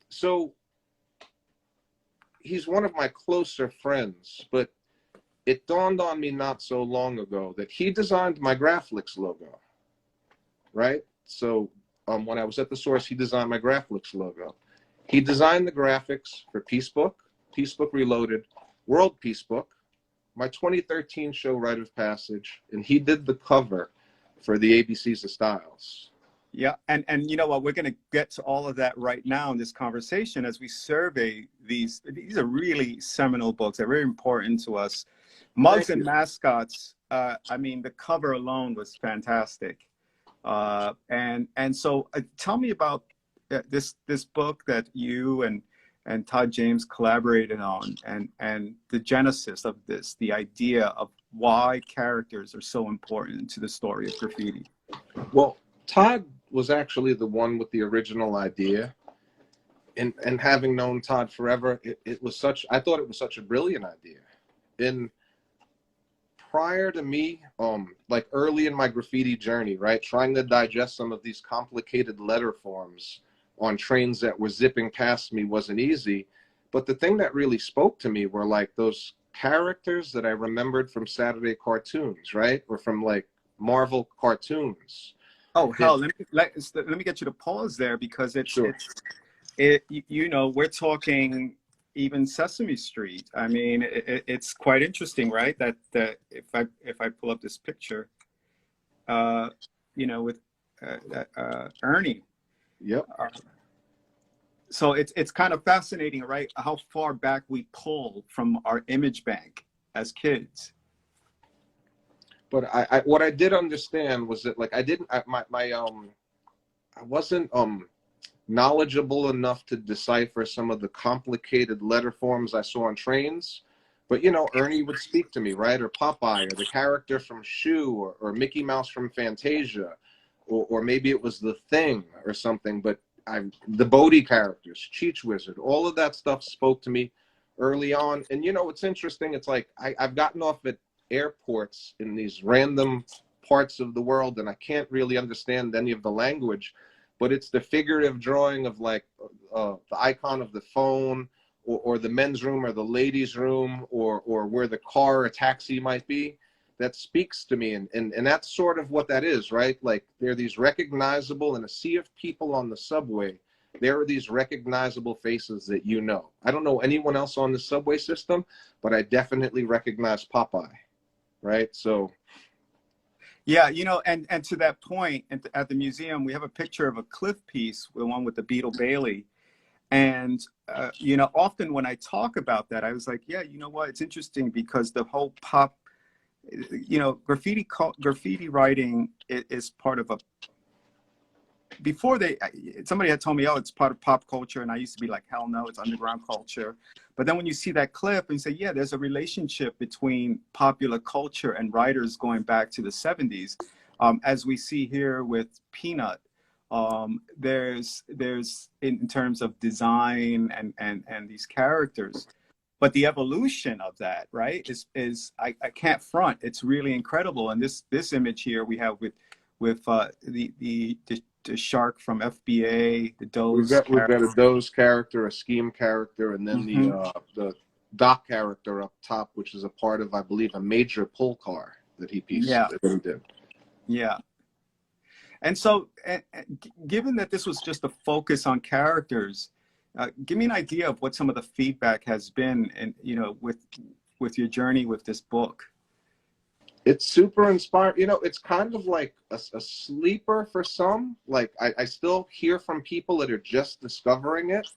So he's one of my closer friends, but it dawned on me not so long ago that he designed my Graflix logo, right? So when I was at the Source, he designed my Graflix logo. He designed the graphics for Peacebook, Peacebook Reloaded, World Peacebook, my 2013 show Rite of Passage, and he did the cover for the ABCs of Styles. Yeah, and you know what, we're going to get to all of that right now in this conversation as we survey these. These are really seminal books. They're very important to us. Mugs and Mascots, I mean, the cover alone was fantastic. And so tell me about this book that you and Todd James collaborated on, and the genesis of this, the idea of why characters are so important to the story of graffiti. Well, Todd was actually the one with the original idea, and having known Todd forever, I thought it was such a brilliant idea. And prior to me, like early in my graffiti journey, right, trying to digest some of these complicated letter forms on trains that were zipping past me wasn't easy. But the thing that really spoke to me were like those characters that I remembered from Saturday cartoons, right, or from like Marvel cartoons. Oh hell! Let me get you to pause there, because you know, we're talking even Sesame Street. I mean, it's quite interesting, right? That if I pull up this picture, you know, with Ernie. Yep. So it's kind of fascinating, right? How far back we pull from our image bank as kids. But what I did understand was that, like, I wasn't knowledgeable enough to decipher some of the complicated letter forms I saw on trains. But, you know, Ernie would speak to me, right? Or Popeye, or the character from Shoe, or Mickey Mouse from Fantasia, or maybe it was The Thing or something. But the Bodhi characters, Cheech Wizard, all of that stuff spoke to me early on. And, you know, it's interesting. It's like I've gotten off at airports in these random parts of the world, and I can't really understand any of the language, but it's the figurative drawing of like the icon of the phone, or the men's room or the ladies' room or where the car or taxi might be, that speaks to me. And that's sort of what that is, right? Like there are these recognizable, in a sea of people on the subway, there are these recognizable faces that you know. I don't know anyone else on the subway system, but I definitely recognize Popeye, right? So Yeah, you know, and to that point, at the museum, we have a picture of a cliff piece, the one with the Beetle Bailey. And, you know, often when I talk about that, I was like, yeah, you know what, it's interesting because the whole pop, you know, graffiti writing is part of a, before somebody had told me, oh, it's part of pop culture. And I used to be like, hell no, it's underground culture. But then when you see that clip and say, yeah, there's a relationship between popular culture and writers going back to the 70s, as we see here with Peanut, there's in terms of design and these characters, but the evolution of that, right, is I can't front. It's really incredible. And this image here we have with the shark from FBA, the Doze we've got character. a Doze character, a Scheme character, and then Mm-hmm. the Doc character up top, which is a part of, I believe, a major pull car that he Yeah, did. yeah. And so, given that this was just a focus on characters, give me an idea of what some of the feedback has been, and you know, with your journey with this book. It's super inspiring. You know, it's kind of like a sleeper for some. Like I still hear from people that are just discovering it,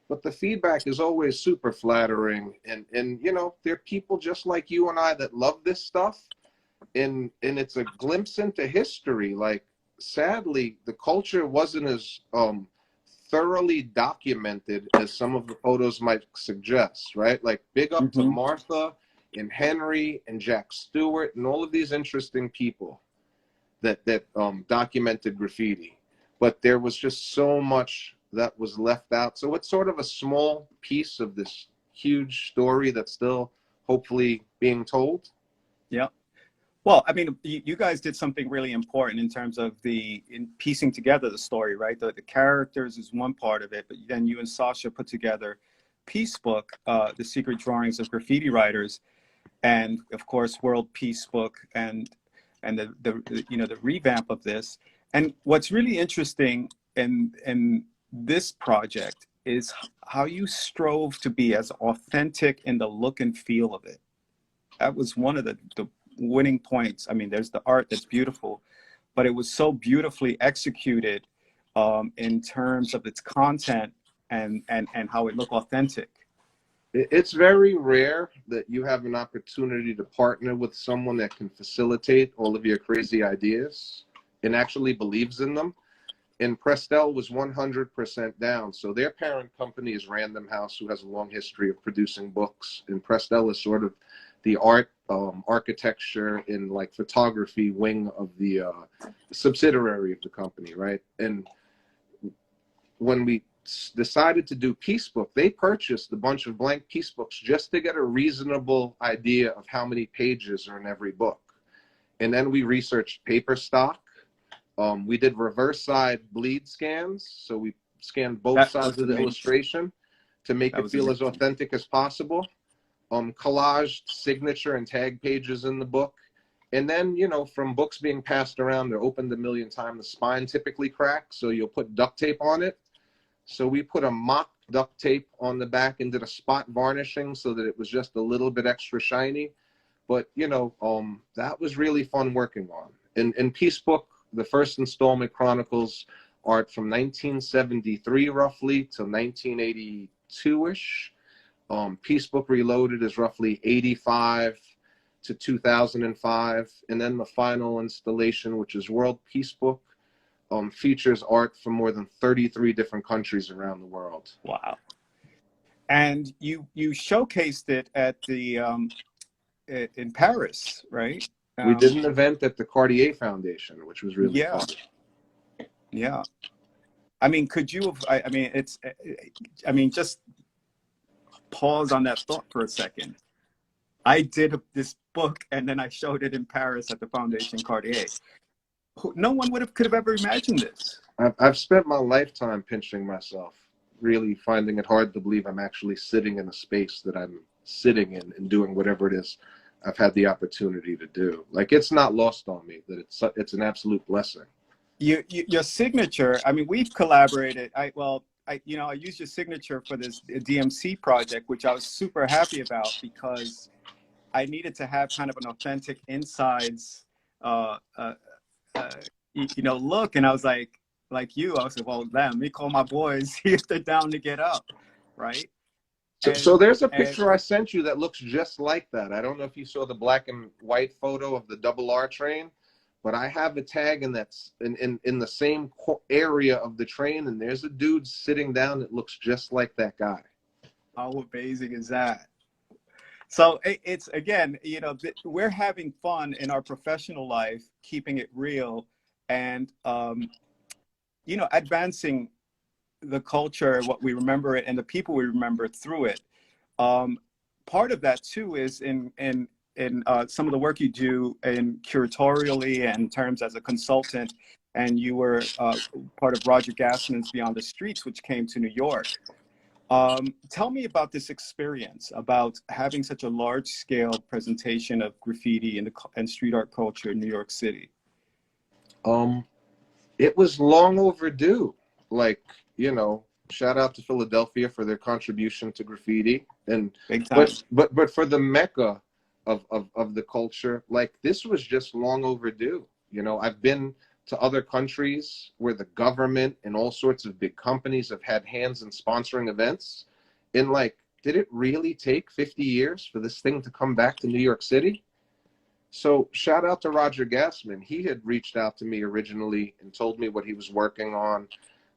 but the feedback is always super flattering. And you know, there are people just like you and I that love this stuff, and it's a glimpse into history. Like sadly, the culture wasn't as thoroughly documented as some of the photos might suggest, right? Like big up to Mm-hmm. Martha and Henry and Jack Stewart and all of these interesting people that documented graffiti. But there was just so much that was left out. So it's sort of a small piece of this huge story that's still hopefully being told. Yeah. Well, I mean, you guys did something really important in terms of in piecing together the story, right? The characters is one part of it, but then you and Sasha put together Peace Book, The Secret Drawings of Graffiti Writers, and of course World Peace Book, and the you know, the revamp of this. And what's really interesting in this project is how you strove to be as authentic in the look and feel of it. That was one of the winning points. I mean, there's the art that's beautiful, but it was so beautifully executed in terms of its content and how it looked authentic. It's very rare that you have an opportunity to partner with someone that can facilitate all of your crazy ideas and actually believes in them. And Prestel was 100% down. So their parent company is Random House, who has a long history of producing books. And Prestel is sort of the art, architecture, and like photography wing of the subsidiary of the company, right? And when we decided to do Peace Book, they purchased a bunch of blank Peace Books just to get a reasonable idea of how many pages are in every book. And then we researched paper stock. We did reverse side bleed scans. So we scanned both sides of the illustration to make it feel as authentic as possible. Collaged signature and tag pages in the book. And then, you know, from books being passed around, they're opened a million times, the spine typically cracks, so you'll put duct tape on it. So we put a mock duct tape on the back and did a spot varnishing so that it was just a little bit extra shiny. But, you know, that was really fun working on. In Peace Book, the first installment chronicles art from 1973 roughly to 1982-ish. Peace Book Reloaded is roughly 85 to 2005. And then the final installation, which is World Peace Book, features art from more than 33 different countries around the world. Wow. And you showcased it at the in Paris, right? We did an event at the Cartier Foundation, which was really fun. Yeah. I mean, could you have, I mean, I mean, just pause on that thought for a second. I did this book and then I showed it in Paris at the Foundation Cartier. No one could have ever imagined this. I've spent my lifetime pinching myself. really finding it hard to believe I'm actually sitting in a space that I'm sitting in and doing whatever it is I've had the opportunity to do. Like, it's not lost on me that it's an absolute blessing. Your signature, I mean, we've collaborated. I used your signature for this DMC project, which I was super happy about because I needed to have kind of an authentic insides, uh, uh, look. And I was like I was like, well, let me call my boys, see if they're down to get up, right? So there's a And picture I sent you that looks just like that. I don't know if you saw the black and white photo of the double R train, but I have a tag and that's in the same area of the train, and there's a dude sitting down that looks just like that guy. how amazing is that? So it's again, we're having fun in our professional life, keeping it real, and advancing the culture, what we remember it, and the people we remember through it. Part of that too is in some of the work you do in curatorially and in terms as a consultant, and you were part of Roger Gassman's Beyond the Streets, which came to New York. Tell me about this experience, about having such a large-scale presentation of graffiti and street art culture in New York City. It was long overdue. Like, shout out to Philadelphia for their contribution to graffiti, and Big time. but for the mecca of the culture, like, this was just long overdue. I've been to other countries where the government and all sorts of big companies have had hands in sponsoring events, and like, did it really take 50 years for this thing to come back to New York City? So shout out to Roger Gassman. He had reached out to me originally and told me what he was working on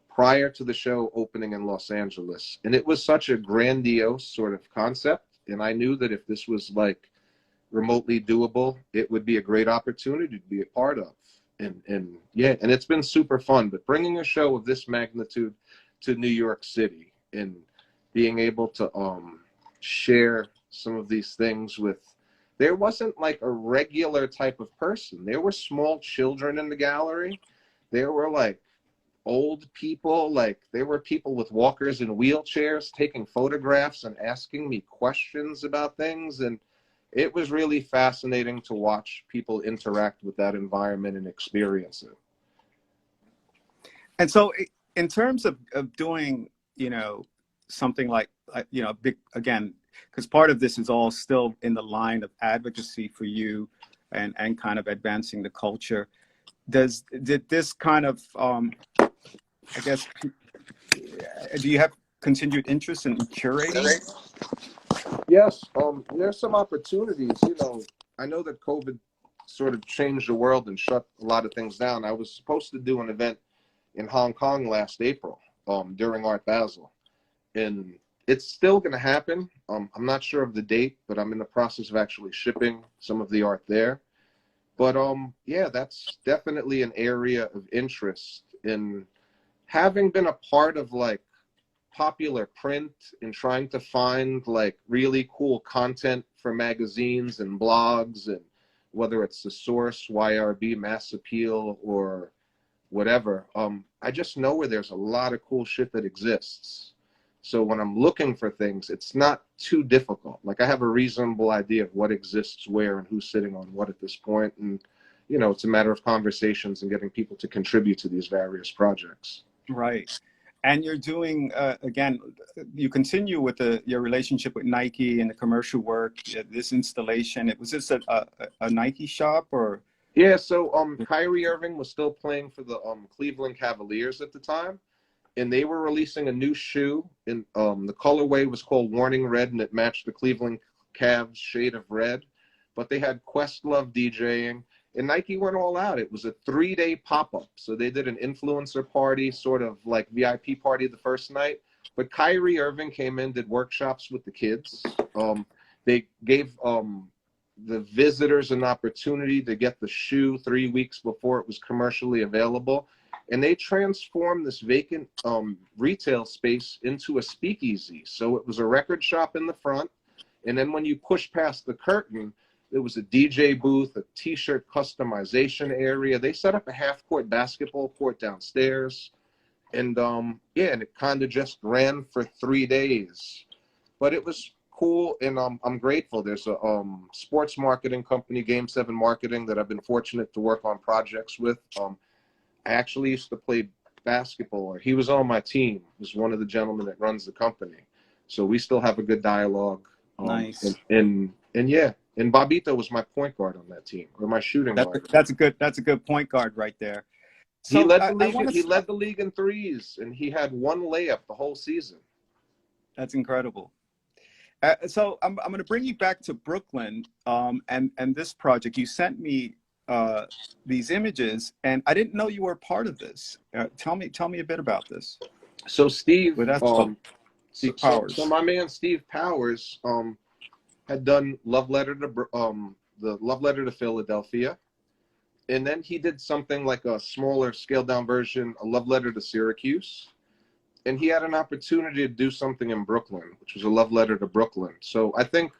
prior to the show opening in Los Angeles. And it was such a grandiose sort of concept. And I knew that if this was like remotely doable, it would be a great opportunity to be a part of. And yeah, and it's been super fun. But bringing a show of this magnitude to New York City and being able to share some of these things with, there wasn't like a regular type of person. There were small children in the gallery. There were like old people, like there were people with walkers and wheelchairs taking photographs and asking me questions about things. And it was really fascinating to watch people interact with that environment and experience it. And so in terms of doing, something like, big, again, because part of this is all still in the line of advocacy for you and kind of advancing the culture. Did this kind of, I guess, do you have continued interest in curating? Yes, there's some opportunities. I know that COVID sort of changed the world and shut a lot of things down. I was supposed to do an event in Hong Kong last April during Art Basel, and it's still going to happen. I'm not sure of the date, but I'm in the process of actually shipping some of the art there. But yeah, that's definitely an area of interest. In having been a part of like popular print and trying to find like really cool content for magazines and blogs, and whether it's The Source, YRB, Mass Appeal, or whatever, I just know where there's a lot of cool shit that exists. So when I'm looking for things, it's not too difficult. Like, I have a reasonable idea of what exists where and who's sitting on what at this point. And, it's a matter of conversations and getting people to contribute to these various projects. Right. And you're doing, again, you continue with your relationship with Nike and the commercial work, this installation. Was this a Nike shop or? Yeah, so Kyrie Irving was still playing for the Cleveland Cavaliers at the time. And they were releasing a new shoe, and the colorway was called Warning Red, and it matched the Cleveland Cavs shade of red. But they had Questlove DJing, and Nike went all out. It was a 3-day pop-up. So they did an influencer party, sort of like VIP party the first night. But Kyrie Irving came in, did workshops with the kids. They gave the visitors an opportunity to get the shoe 3 weeks before it was commercially available. And they transformed this vacant retail space into a speakeasy. So it was a record shop in the front. And then when you push past the curtain, there was a DJ booth, a t-shirt customization area. They set up a half-court basketball court downstairs. And yeah, and it kind of just ran for 3 days, but it was cool. And I'm grateful. There's a sports marketing company, Game 7 Marketing, that I've been fortunate to work on projects with. I actually used to play basketball, or he was on my team. He's one of the gentlemen that runs the company, so we still have a good dialogue. Nice. And yeah, and Bobito was my point guard on that team, or my shooting guard. That's a good point guard right there. He So led the I league. want He to. led the league in threes, and he had one layup the whole season. That's incredible. So I'm going to bring you back to Brooklyn, and this project. You sent me these images, and I didn't know you were a part of this. Tell me a bit about this. So Steve, With that, Steve so Powers. my man Steve Powers had done Love Letter to the Love Letter to Philadelphia, and then he did something like a smaller, scaled down version, a Love Letter to Syracuse. And he had an opportunity to do something in Brooklyn, which was a love letter to Brooklyn. So I think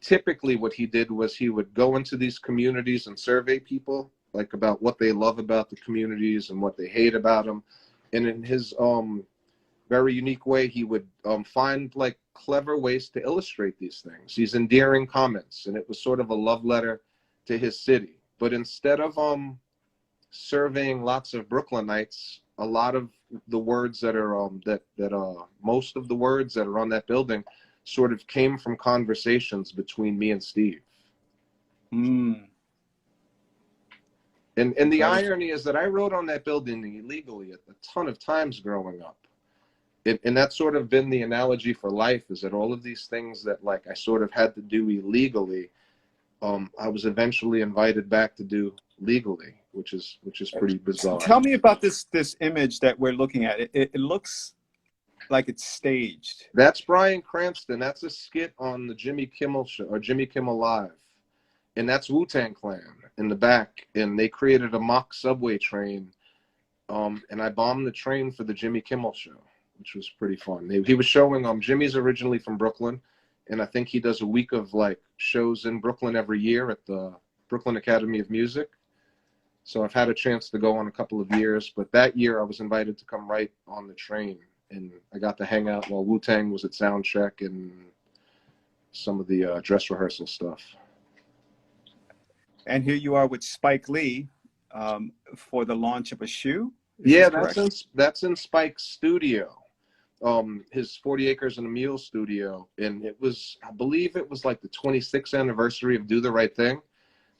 typically what he did was he would go into these communities and survey people, like about what they love about the communities and what they hate about them. And in his very unique way, he would find like clever ways to illustrate these things, these endearing comments. And it was sort of a love letter to his city. But instead of surveying lots of Brooklynites, a lot of the words that are most of the words that are on that building sort of came from conversations between me and Steve. Mm. And the irony is that I wrote on that building illegally a ton of times growing up. And that's sort of been the analogy for life, is that all of these things that like I sort of had to do illegally, I was eventually invited back to do legally, which is pretty bizarre. Tell me about this image that we're looking at. It looks like it's staged. That's Bryan Cranston. That's a skit on the Jimmy Kimmel show, or Jimmy Kimmel Live. And that's Wu-Tang Clan in the back. And they created a mock subway train. And I bombed the train for the Jimmy Kimmel show, which was pretty fun. He was showing, Jimmy's originally from Brooklyn. And I think he does a week of like shows in Brooklyn every year at the Brooklyn Academy of Music. So I've had a chance to go on a couple of years, but that year I was invited to come right on the train, and I got to hang out while Wu-Tang was at sound check and some of the dress rehearsal stuff. And here you are with Spike Lee for the launch of a shoe. Yeah, that's in Spike's studio, his 40 Acres and a Mule studio, and it was, I believe it was like the 26th anniversary of Do the Right Thing.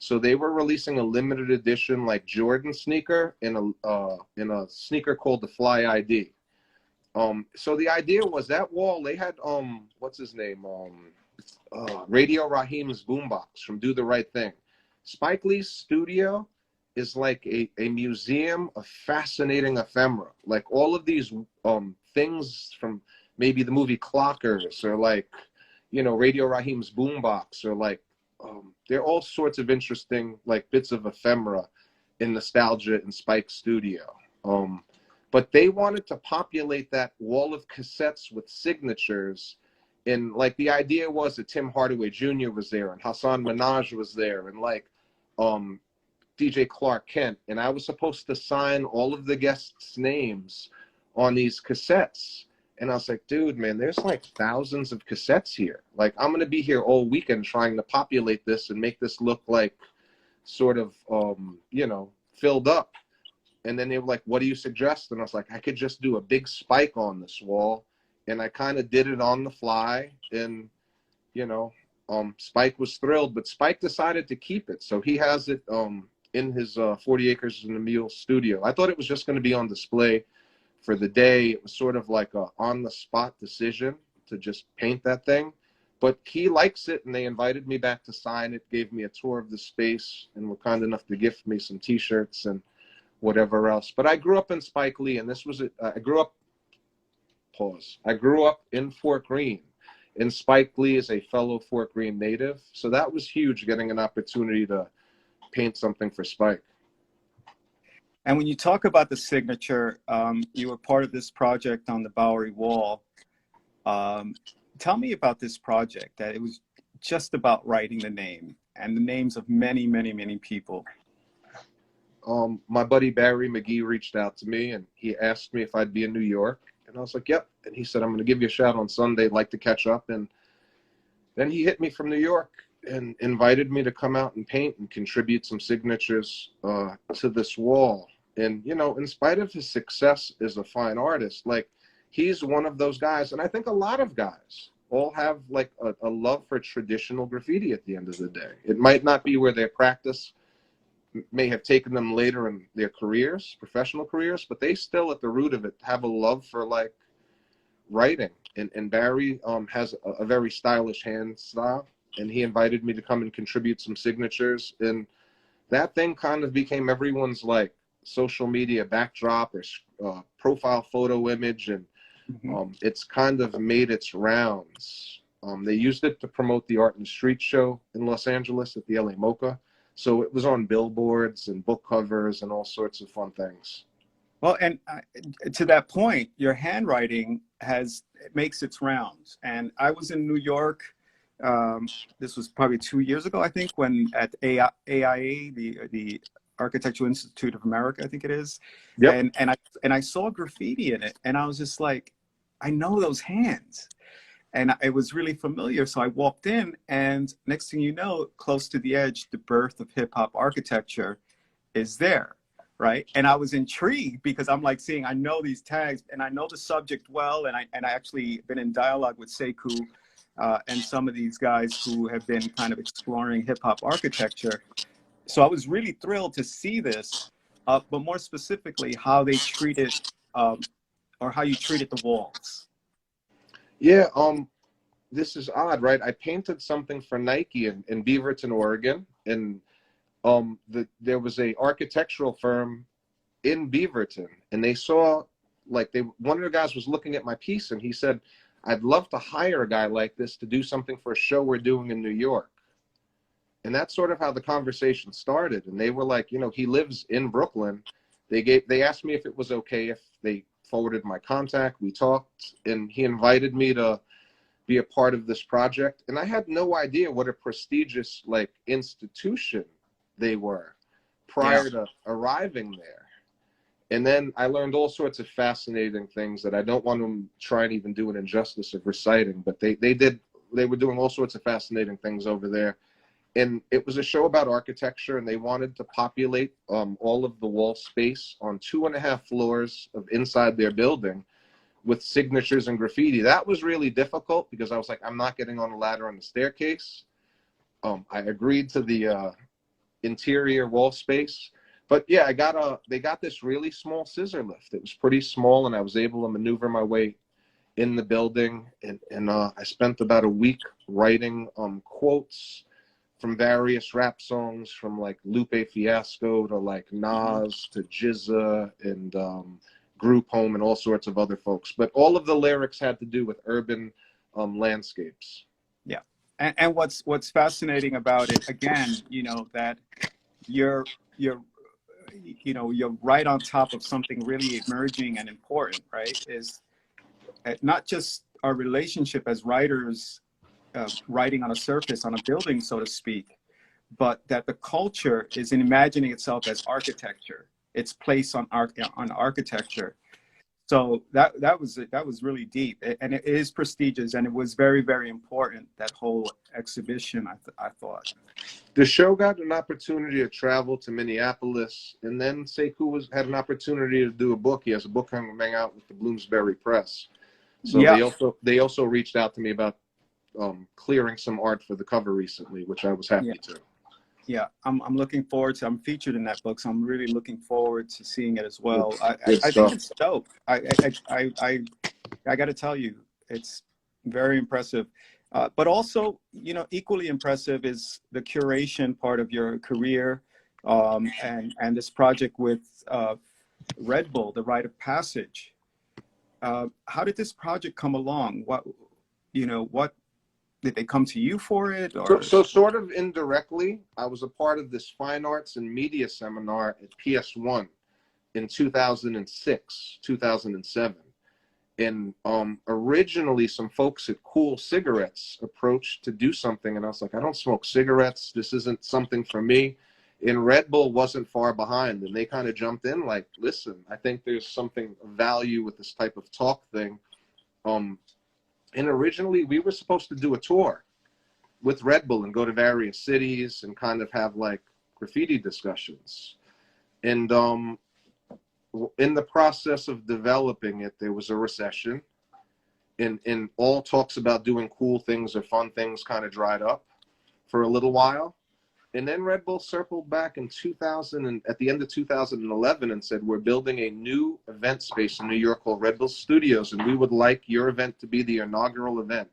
So they were releasing a limited edition like Jordan sneaker in a sneaker called the Fly ID. So the idea was that wall, they had what's his name? Radio Raheem's boombox from Do the Right Thing. Spike Lee's studio is like a museum of fascinating ephemera. Like all of these things from maybe the movie Clockers, or like, you know, Radio Raheem's boombox, or like there are all sorts of interesting like bits of ephemera in nostalgia in Spike's studio. But they wanted to populate that wall of cassettes with signatures. And like the idea was that Tim Hardaway Jr. was there, and Hassan Minaj was there, and like DJ Clark Kent. And I was supposed to sign all of the guests' names on these cassettes. And I was like, dude, man, there's like thousands of cassettes here. Like, I'm going to be here all weekend trying to populate this and make this look like sort of, you know, filled up. And then they were like, what do you suggest? And I was like, I could just do a big spike on this wall. And I kind of did it on the fly. And, you know, Spike was thrilled, but Spike decided to keep it. So he has it in his 40 Acres and a Mule studio. I thought it was just going to be on display for the day. It was sort of like a on-the-spot decision to just paint that thing. But he likes it, and they invited me back to sign it, gave me a tour of the space, and were kind enough to gift me some T-shirts and whatever else. But I grew up in Spike Lee, and this was it. I grew up in Fort Greene, and Spike Lee is a fellow Fort Greene native. So that was huge, getting an opportunity to paint something for Spike. And when you talk about the signature, you were part of this project on the Bowery Wall. Tell me about this project, that it was just about writing the name and the names of many, many, many people. my buddy Barry McGee reached out to me and he asked me if I'd be in New York. And I was like, yep. And he said, I'm going to give you a shout on Sunday. I'd like to catch up. And then he hit me from New York and invited me to come out and paint and contribute some signatures to this wall. And, you know, in spite of his success as a fine artist, like, he's one of those guys. And I think a lot of guys all have like a love for traditional graffiti at the end of the day. It might not be where their practice may have taken them later in their careers, professional careers, but they still at the root of it have a love for like writing. And Barry has a very stylish hand style, and he invited me to come and contribute some signatures. And that thing kind of became everyone's like social media backdrop or profile photo image. And it's kind of made its rounds. They used it to promote the Art in the Street show in Los Angeles at the LA MoCA. So it was on billboards and book covers and all sorts of fun things. Well, and to that point, your handwriting makes its rounds. And I was in New York. This was probably 2 years ago, I think, when at AIA, the Architectural Institute of America, I think it is. Yep. And I saw graffiti in it, and I was just like, I know those hands. And it was really familiar. So I walked in, and next thing you know, close to the edge, the birth of hip hop architecture is there, right? And I was intrigued because I'm like I know these tags and I know the subject well. And I actually been in dialogue with Sekou and some of these guys who have been kind of exploring hip hop architecture. So I was really thrilled to see this, but more specifically, how they treated or how you treated the walls. Yeah, this is odd, right? I painted something for Nike in Beaverton, Oregon, and there was a architectural firm in Beaverton, and they saw, like, one of the guys was looking at my piece, and he said, I'd love to hire a guy like this to do something for a show we're doing in New York. And that's sort of how the conversation started. And they were like, you know, he lives in Brooklyn. They asked me if it was okay if they forwarded my contact. We talked, and he invited me to be a part of this project. And I had no idea what a prestigious like institution they were prior to arriving there. And then I learned all sorts of fascinating things that I don't want to try and even do an injustice of reciting, but they were doing all sorts of fascinating things over there. And it was a show about architecture, and they wanted to populate all of the wall space on 2.5 floors of inside their building with signatures and graffiti. That was really difficult because I was like, I'm not getting on a ladder on the staircase. I agreed to the interior wall space. But yeah, they got this really small scissor lift. It was pretty small, and I was able to maneuver my way in the building. And I spent about a week writing quotes from various rap songs, from like Lupe Fiasco to like Nas to Jizza and Group Home and all sorts of other folks. But all of the lyrics had to do with urban landscapes. Yeah, and what's fascinating about it, again, you know, that you're right on top of something really emerging and important, right? Is not just our relationship as writers, writing on a surface, on a building, so to speak, but that the culture is in imagining itself as architecture, its place on architecture. So that was really deep, and it is prestigious, and it was very, very important, that whole exhibition. I thought the show got an opportunity to travel to Minneapolis, and then Sekou had an opportunity to do a book. He has a book coming out with the Bloomsbury Press. So yeah, they also reached out to me about clearing some art for the cover recently, which I was happy to. Yeah, I'm looking forward to. I'm featured in that book, so I'm really looking forward to seeing it as well. I think it's dope. I got to tell you, it's very impressive. But also, you know, equally impressive is the curation part of your career, and this project with Red Bull, the Rite of Passage. How did this project come along? What did they come to you for it? Or? So sort of indirectly, I was a part of this fine arts and media seminar at PS1 in 2006, 2007. And originally some folks at Cool Cigarettes approached to do something. And I was like, I don't smoke cigarettes. This isn't something for me. And Red Bull wasn't far behind, and they kind of jumped in like, listen, I think there's something of value with this type of talk thing. And originally we were supposed to do a tour with Red Bull and go to various cities and kind of have like graffiti discussions. And in the process of developing it, there was a recession, and all talks about doing cool things or fun things kind of dried up for a little while. And then Red Bull circled back in 2000 and at the end of 2011 and said, we're building a new event space in New York called Red Bull Studios, and we would like your event to be the inaugural event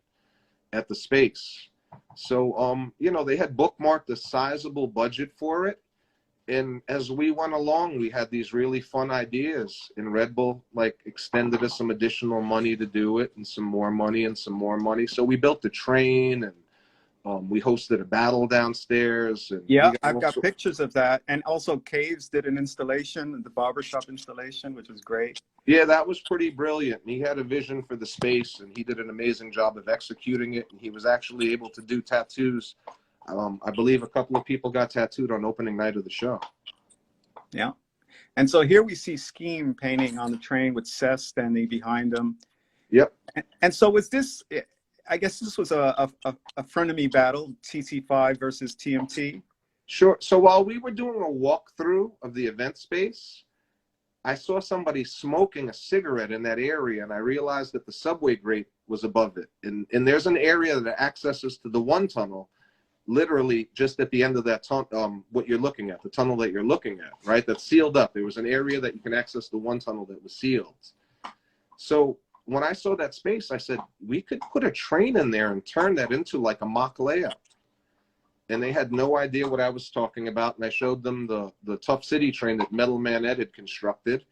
at the space. So, you know, they had bookmarked a sizable budget for it. And as we went along, we had these really fun ideas, and Red Bull like extended us some additional money to do it, and some more money and some more money. So we built the train, and we hosted a battle downstairs. And yeah, I've got pictures of that. And also Caves did an installation, the barbershop installation, which was great. Yeah, that was pretty brilliant. He had a vision for the space, and he did an amazing job of executing it. And he was actually able to do tattoos. I believe a couple of people got tattooed on opening night of the show. Yeah. And so here we see Scheme painting on the train with Seth standing behind him. Yep. And so was this, I guess this was a frenemy battle, TC5 versus TMT? Sure. So while we were doing a walkthrough of the event space, I saw somebody smoking a cigarette in that area, and I realized that the subway grate was above it. And there's an area that accesses to the one tunnel, literally just at the end of that tunnel, what you're looking at, the tunnel that you're looking at, right? That's sealed up. There was an area that you can access the one tunnel that was sealed. So when I saw that space, I said, we could put a train in there and turn that into like a mock layout. And they had no idea what I was talking about. And I showed them the Tough City train that Metal Man Ed had constructed.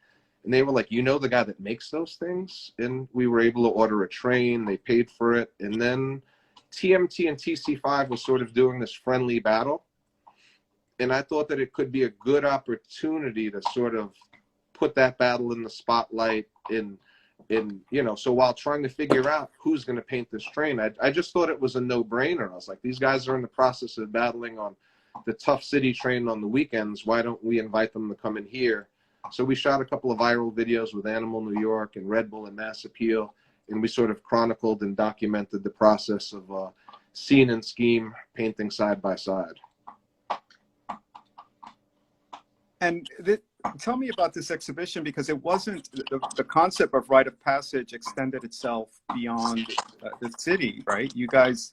And they were like, you know the guy that makes those things? And we were able to order a train. They paid for it. And then TMT and TC5 was sort of doing this friendly battle. And I thought that it could be a good opportunity to sort of put that battle in the spotlight in you know, so while trying to figure out who's going to paint this train, I just thought it was a no-brainer. I was like, these guys are in the process of battling on the Tough City train on the weekends. Why don't we invite them to come in here? So we shot a couple of viral videos with Animal New York and Red Bull and Mass Appeal. And we sort of chronicled and documented the process of Scene and Scheme painting side by side. And tell me about this exhibition, because it wasn't, the concept of rite of passage extended itself beyond the city, right? You guys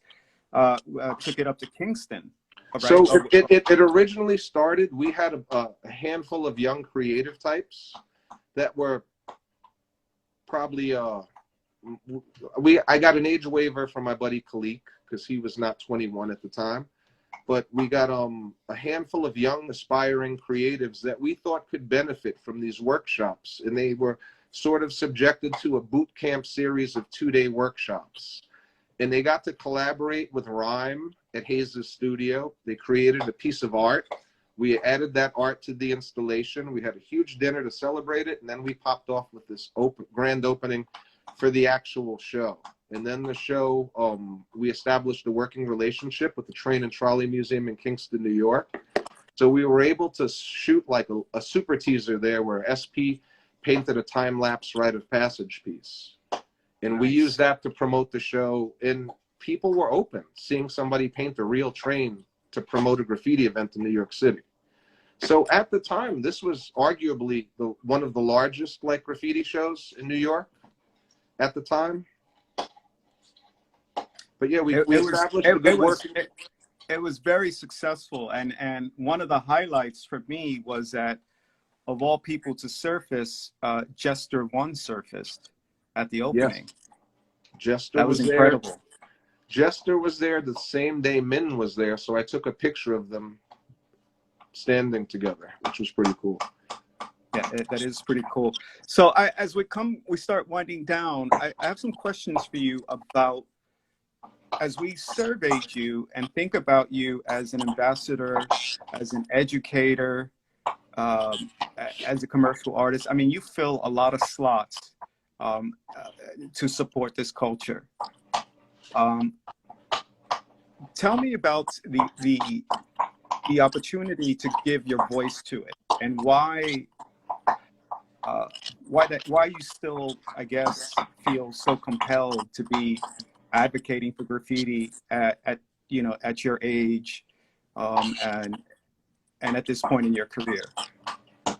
took it up to Kingston. Right? So it originally started, we had a handful of young creative types that were probably, I got an age waiver from my buddy Khalik because he was not 21 at the time, but we got a handful of young aspiring creatives that we thought could benefit from these workshops, and they were sort of subjected to a boot camp series of 2-day workshops, and they got to collaborate with Rhyme at Hayes' studio. They created a piece of art. We added that art to the installation. We had a huge dinner to celebrate it, and then we popped off with this grand opening for the actual show. And then the show, we established a working relationship with the Train and Trolley Museum in Kingston, New York. So we were able to shoot like a super teaser there where SP painted a time-lapse rite of passage piece. And we used that to promote the show, and people were open, seeing somebody paint a real train to promote a graffiti event in New York City. So at the time, this was arguably one of the largest like graffiti shows in New York at the time. But yeah, we established a good work. It was very successful, and one of the highlights for me was that, of all people to surface, Jester 1 surfaced at the opening. Yeah. Jester that was incredible. There. Jester was there the same day Min was there, so I took a picture of them standing together, which was pretty cool. Yeah, that is pretty cool. So as we start winding down, I have some questions for you about, as we surveyed you and think about you as an ambassador, as an educator, as a commercial artist. I mean, you fill a lot of slots to support this culture. Tell me about the opportunity to give your voice to it, and why you still, I guess, feel so compelled to be advocating for graffiti at you know, at your age, and at this point in your career.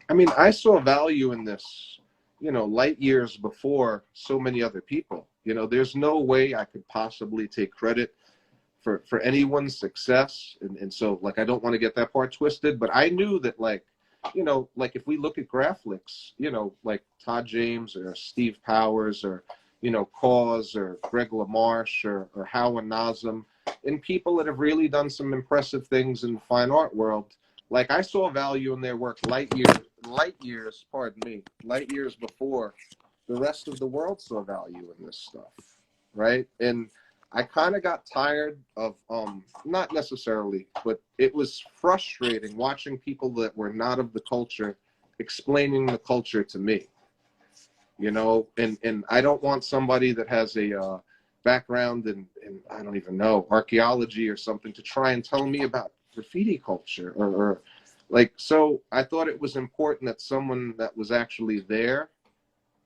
I mean, I saw value in this, you know, light years before so many other people. You know, there's no way I could possibly take credit for anyone's success. And so, like, I don't want to get that part twisted, but I knew that, like, you know, like if we look at Graphics, you know, like Todd James or Steve Powers or, you know, Cause or Greg LaMarche or Howard Nazem, and people that have really done some impressive things in the fine art world, like I saw value in their work light years, pardon me, light years before the rest of the world saw value in this stuff, right? And I kind of got tired of, not necessarily, but it was frustrating watching people that were not of the culture explaining the culture to me, you know, and I don't want somebody that has a background in, I don't even know, archaeology or something to try and tell me about graffiti culture or like, so I thought it was important that someone that was actually there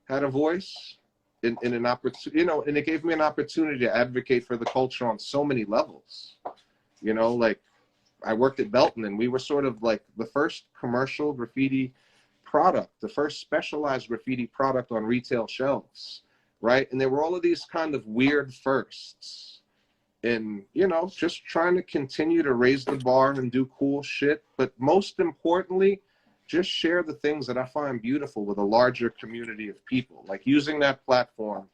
had a voice in an opportunity, you know, and it gave me an opportunity to advocate for the culture on so many levels. You know, like I worked at Belton and we were sort of like the first commercial graffiti product, the first specialized graffiti product on retail shelves, right? And there were all of these kind of weird firsts. And, you know, just trying to continue to raise the bar and do cool shit. But most importantly, just share the things that I find beautiful with a larger community of people, like using that platform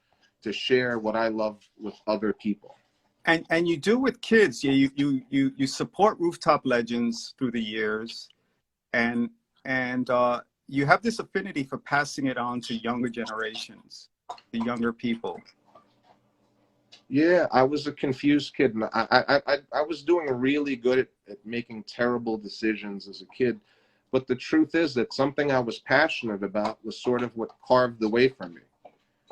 to share what I love with other people. And you do with kids. Yeah, you support Rooftop Legends through the years, and you have this affinity for passing it on to younger generations, the younger people. Yeah, I was a confused kid, and I was doing really good at making terrible decisions as a kid. But the truth is that something I was passionate about was sort of what carved the way for me,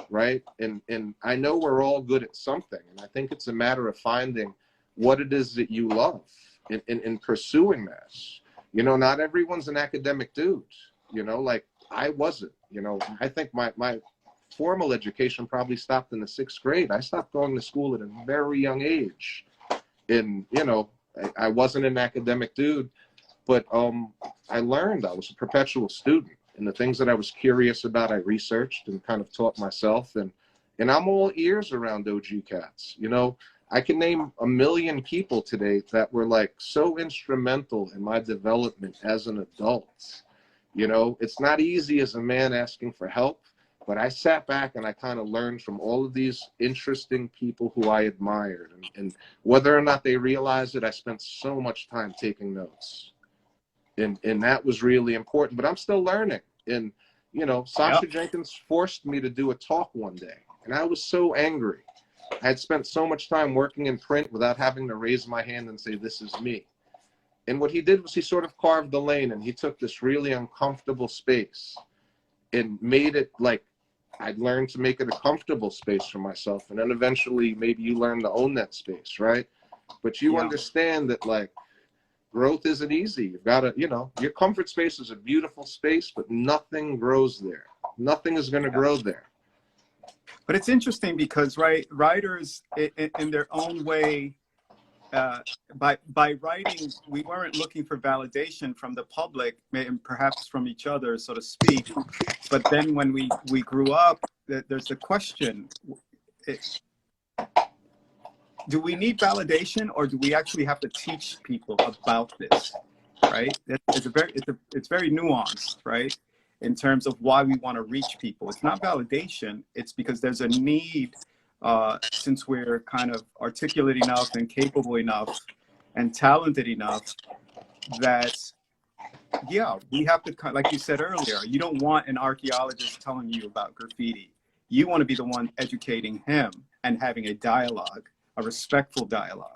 right? And I know we're all good at something, and I think it's a matter of finding what it is that you love and pursuing this. You know, not everyone's an academic dude, you know, like I wasn't. You know, I think my formal education probably stopped in the 6th grade. I stopped going to school at a very young age. And, you know, I wasn't an academic dude, but I learned. I was a perpetual student. And the things that I was curious about, I researched and kind of taught myself. And I'm all ears around OG cats. You know, I can name a million people today that were like so instrumental in my development as an adult. You know, it's not easy as a man asking for help. But I sat back and I kind of learned from all of these interesting people who I admired. And whether or not they realized it, I spent so much time taking notes. And that was really important. But I'm still learning. And, you know, Sasha Jenkins forced me to do a talk one day. And I was so angry. I had spent so much time working in print without having to raise my hand and say, this is me. And what he did was he sort of carved the lane, and he took this really uncomfortable space and made it like, I'd learned to make it a comfortable space for myself. And then eventually maybe you learn to own that space, right? But you understand that like growth isn't easy. You've got to, you know, your comfort space is a beautiful space, but nothing grows there. Nothing is going to grow there. But it's interesting because, right, writers in their own way, by writing, we weren't looking for validation from the public, and perhaps from each other, so to speak. But then when we grew up, there's the question, do we need validation, or do we actually have to teach people about this, right? It's very nuanced, right? In terms of why we want to reach people. It's not validation, it's because there's a need, since we're kind of articulate enough and capable enough and talented enough that, yeah, we have to, like you said earlier, you don't want an archaeologist telling you about graffiti. You want to be the one educating him and having a dialogue, a respectful dialogue.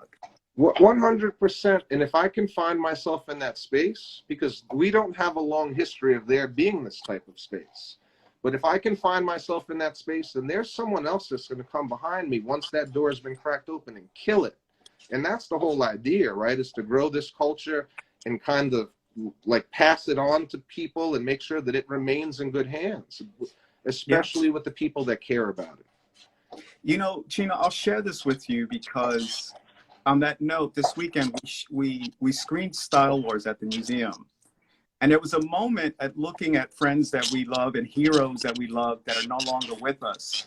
100%. And if I can find myself in that space, because we don't have a long history of there being this type of space. But if I can find myself in that space, then there's someone else that's going to come behind me once that door has been cracked open and kill it. And that's the whole idea, right? Is to grow this culture and kind of like pass it on to people and make sure that it remains in good hands, especially with the people that care about it. You know, Chino, I'll share this with you because on that note, this weekend we screened Style Wars at the museum. And there was a moment at looking at friends that we love and heroes that we love that are no longer with us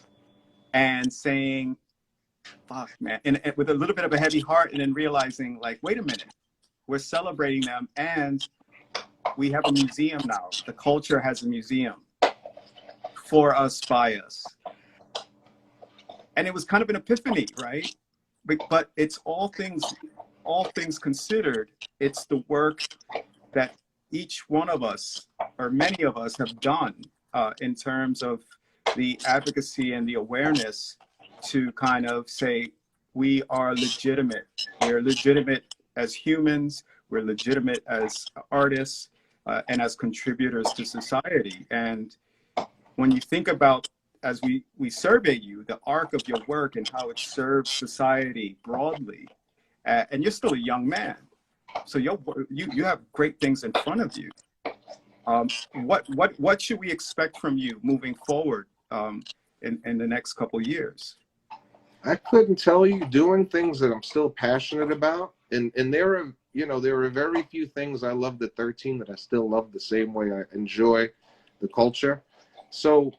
and saying, fuck, man, and with a little bit of a heavy heart, and then realizing, like, wait a minute, we're celebrating them and we have a museum now. The culture has a museum for us, by us. And it was kind of an epiphany, right? But it's all things considered, it's the work that each one of us, or many of us, have done in terms of the advocacy and the awareness to kind of say, we are legitimate. We're legitimate as humans, we're legitimate as artists, and as contributors to society. And when you think about, as we survey you, the arc of your work and how it serves society broadly, and you're still a young man, so you have great things in front of you. What should we expect from you moving forward in the next couple of years? I couldn't tell you, doing things that I'm still passionate about, and there are very few things I loved at 13 that I still love the same way I enjoy the culture. So,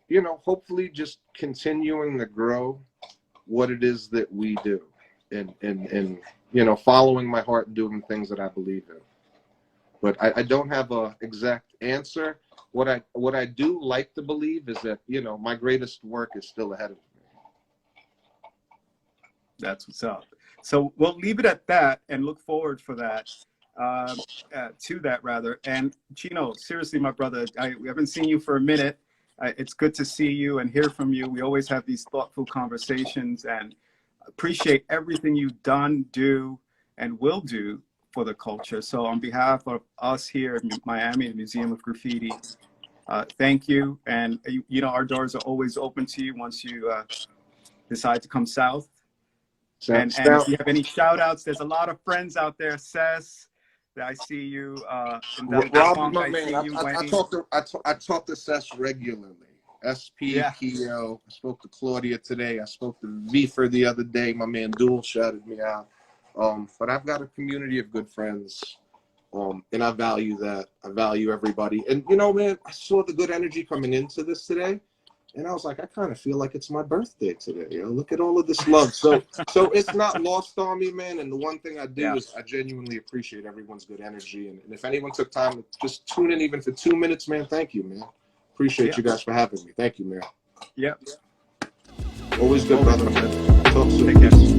hopefully just continuing to grow what it is that we do, and following my heart and doing things that I believe in. But I don't have a exact answer. What I do like to believe is that, my greatest work is still ahead of me. That's what's up. So we'll leave it at that and look forward for that, to that rather. And Chino, seriously, my brother, we haven't seen you for a minute. It's good to see you and hear from you. We always have these thoughtful conversations, and appreciate everything you've done, do, and will do for the culture. So on behalf of us here in Miami, the Museum of Graffiti, thank you. And our doors are always open to you once you decide to come south. And if you have any shout outs, there's a lot of friends out there, Sess, that I see you. Rob, my man, I talk to Sess regularly. SPKO. I spoke to Claudia today. I spoke to Vifer the other day. My man Duel shouted me out. But I've got a community of good friends, and I value that. I value everybody. And man, I saw the good energy coming into this today, and I was like, I kind of feel like it's my birthday today. Look at all of this love. So it's not lost on me, man. And the one thing I do is I genuinely appreciate everyone's good energy. And if anyone took time to just tune in even for 2 minutes, man, thank you, man. Appreciate you guys for having me. Thank you, man. Yeah. Always good, brother. Talk soon. Take care.